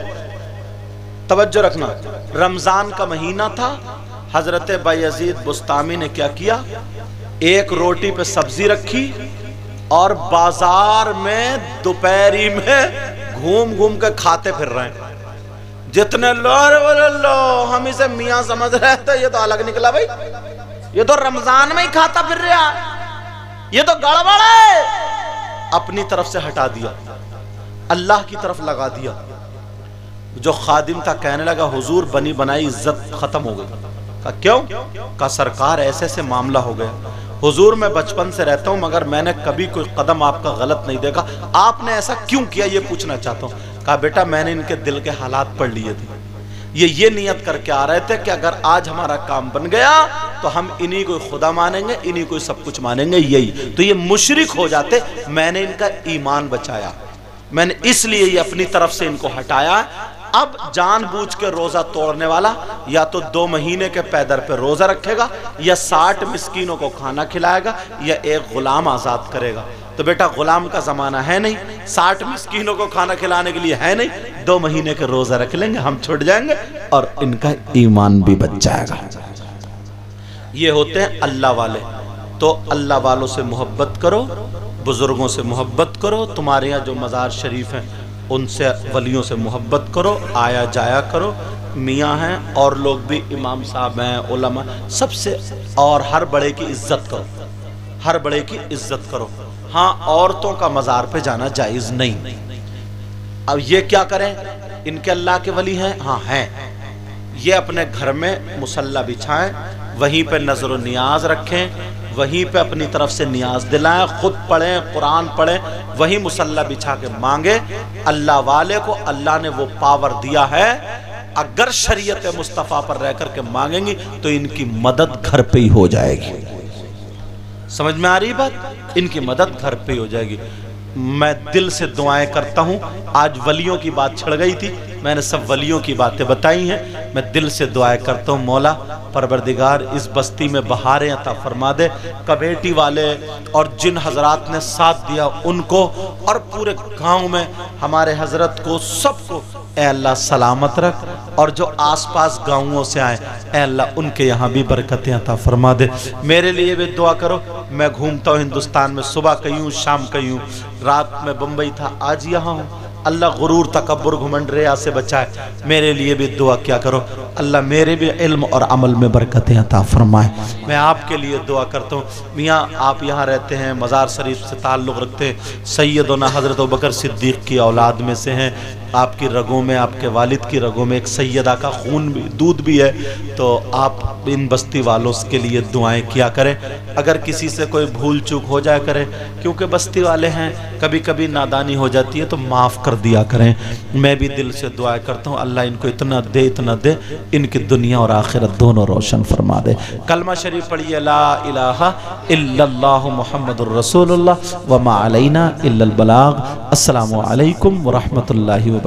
तवज्जो रखना, रमजान का महीना था, हजरत बायजीद बुस्तामी ने क्या किया, एक रोटी पे सब्जी रखी और बाजार में दोपहरी में घूम घूम के खाते फिर रहे हैं। जितने लो हम इसे मियां समझ रहे थे, ये तो अलग निकला भाई, ये तो रमजान में ही खाता फिर रहा, ये तो गड़बड़ है। अपनी तरफ से हटा दिया, अल्लाह की तरफ लगा दिया। जो खादिम था कहने लगा हुजूर बनी बनाई इज्जत खत्म हो गई। कहा क्यों? कहा सरकार ऐसे ऐसे मामला हो गया, हुजूर मैं बचपन से रहता हूं मगर मैंने कभी कोई कदम आपका गलत नहीं देखा, आपने ऐसा क्यों किया ये पूछना चाहता हूं। कहा बेटा मैंने इनके दिल के हालात पढ़ लिए थे, ये नियत करके आ रहे थे कि अगर आज हमारा काम बन गया तो हम इन्हीं को खुदा मानेंगे, इन्हीं को सब कुछ मानेंगे, यही तो ये मुशरिक हो जाते। मैंने इनका ईमान बचाया, मैंने इसलिए ये अपनी तरफ से इनको हटाया। अब जानबूझ के रोजा तोड़ने वाला या तो 2 महीने के पैदर पे रोजा रखेगा, या 60 मिस्कीनों को खाना खिलाएगा, या एक गुलाम आजाद करेगा। तो बेटा गुलाम का जमाना है नहीं, 60 मिस्कीनों को खाना खिलाने के लिए है नहीं, 2 महीने के रोजा रख लेंगे, हम छुट जाएंगे और इनका ईमान भी बच जाएगा। ये होते हैं अल्लाह वाले। तो अल्लाह वालों से मोहब्बत करो, बुजुर्गों से मोहब्बत करो, तुम्हारे यहाँ जो मज़ार शरीफ हैं उनसे वलियों से मोहब्बत करो, आया जाया करो। मियाँ हैं और लोग भी, इमाम साहब हैं, उलमा, सबसे, और हर बड़े की इज्जत करो, हर बड़े की इज्जत करो। हाँ औरतों का मज़ार पे जाना जायज़ नहीं। अब ये क्या करें, इनके अल्लाह के वली हैं, हाँ हैं, ये अपने घर में मुसल्ला बिछाएं, वहीं पे नजर नियाज रखें, वहीं पे अपनी तरफ से नियाज दिलाएं, खुद पढ़ें, कुरान पढ़ें, वहीं मुसल्ला बिछा के मांगे। अल्लाह वाले को अल्लाह ने वो पावर दिया है, अगर शरीयत मुस्तफ़ा पर रह कर के मांगेंगी तो इनकी मदद घर पे ही हो जाएगी। समझ में आ रही बात? इनकी मदद घर पे ही हो जाएगी। मैं दिल से दुआएं करता हूँ। आज वलियों की बात छिड़ गई थी, मैंने सब वलियों की बातें बताई हैं। मैं दिल से दुआएं करता हूँ, मौला परवरदिगार इस बस्ती में बहारें अता फरमा दे। कमेटी वाले और जिन हजरात ने साथ दिया उनको और पूरे गांव में हमारे हजरत को सबको ए अल्लाह सलामत रख, और जो आसपास गांवों से आए ए अल्लाह उनके यहाँ भी बरकतें अता फरमा दे। मेरे लिए भी दुआ करो। मैं घूमता हूँ हिंदुस्तान में, सुबह कहीं हूँ शाम कहीं हूँ, रात में बम्बई था आज यहाँ हूँ। अल्लाह गुरूर तकब्बुर घुमंड रिया से बचाए। मेरे लिए भी दुआ क्या करो, अल्लाह मेरे भी इल्म और अमल में बरकतें अता फरमाए। मैं आपके लिए दुआ करता हूँ। मियाँ आप यहाँ रहते हैं, मज़ार शरीफ से ताल्लुक़ रखते हैं, सैयदना हज़रत अबू बकर सिद्दीक़ की औलाद में से हैं। आपकी रगों में, आपके वालिद की रगों में एक सैयदा का खून भी, दूध भी है। तो आप इन बस्ती वालों के लिए दुआएं किया करें। अगर किसी से कोई भूल चूक हो जाए करे, क्योंकि बस्ती वाले हैं, कभी कभी नादानी हो जाती है, तो माफ़ कर दिया करें। मैं भी दिल से दुआ करता हूँ अल्लाह इनको इतना दे, इनकी दुनिया और आखिरत दोनों रोशन फरमा दे। कलमा शरीफ पढ़िए, ला इलाहा इल्लल्लाहु मुहम्मदुर रसूलुल्लाह व मा अलैना इल्लल बलाग। अस्सलामु अलैकुम व रहमतुल्लाहि व बरकातहू।